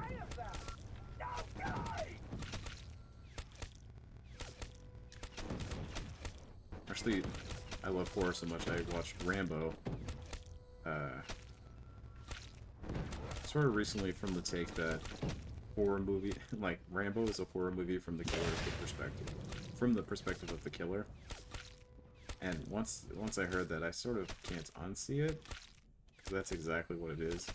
Actually, I love horror so much I watched Rambo. Sort of recently from the take that horror movie, like, Rambo is a horror movie from the killer's perspective. From the perspective of the killer. And once I heard that, I sort of can't unsee it. Because that's exactly what it is.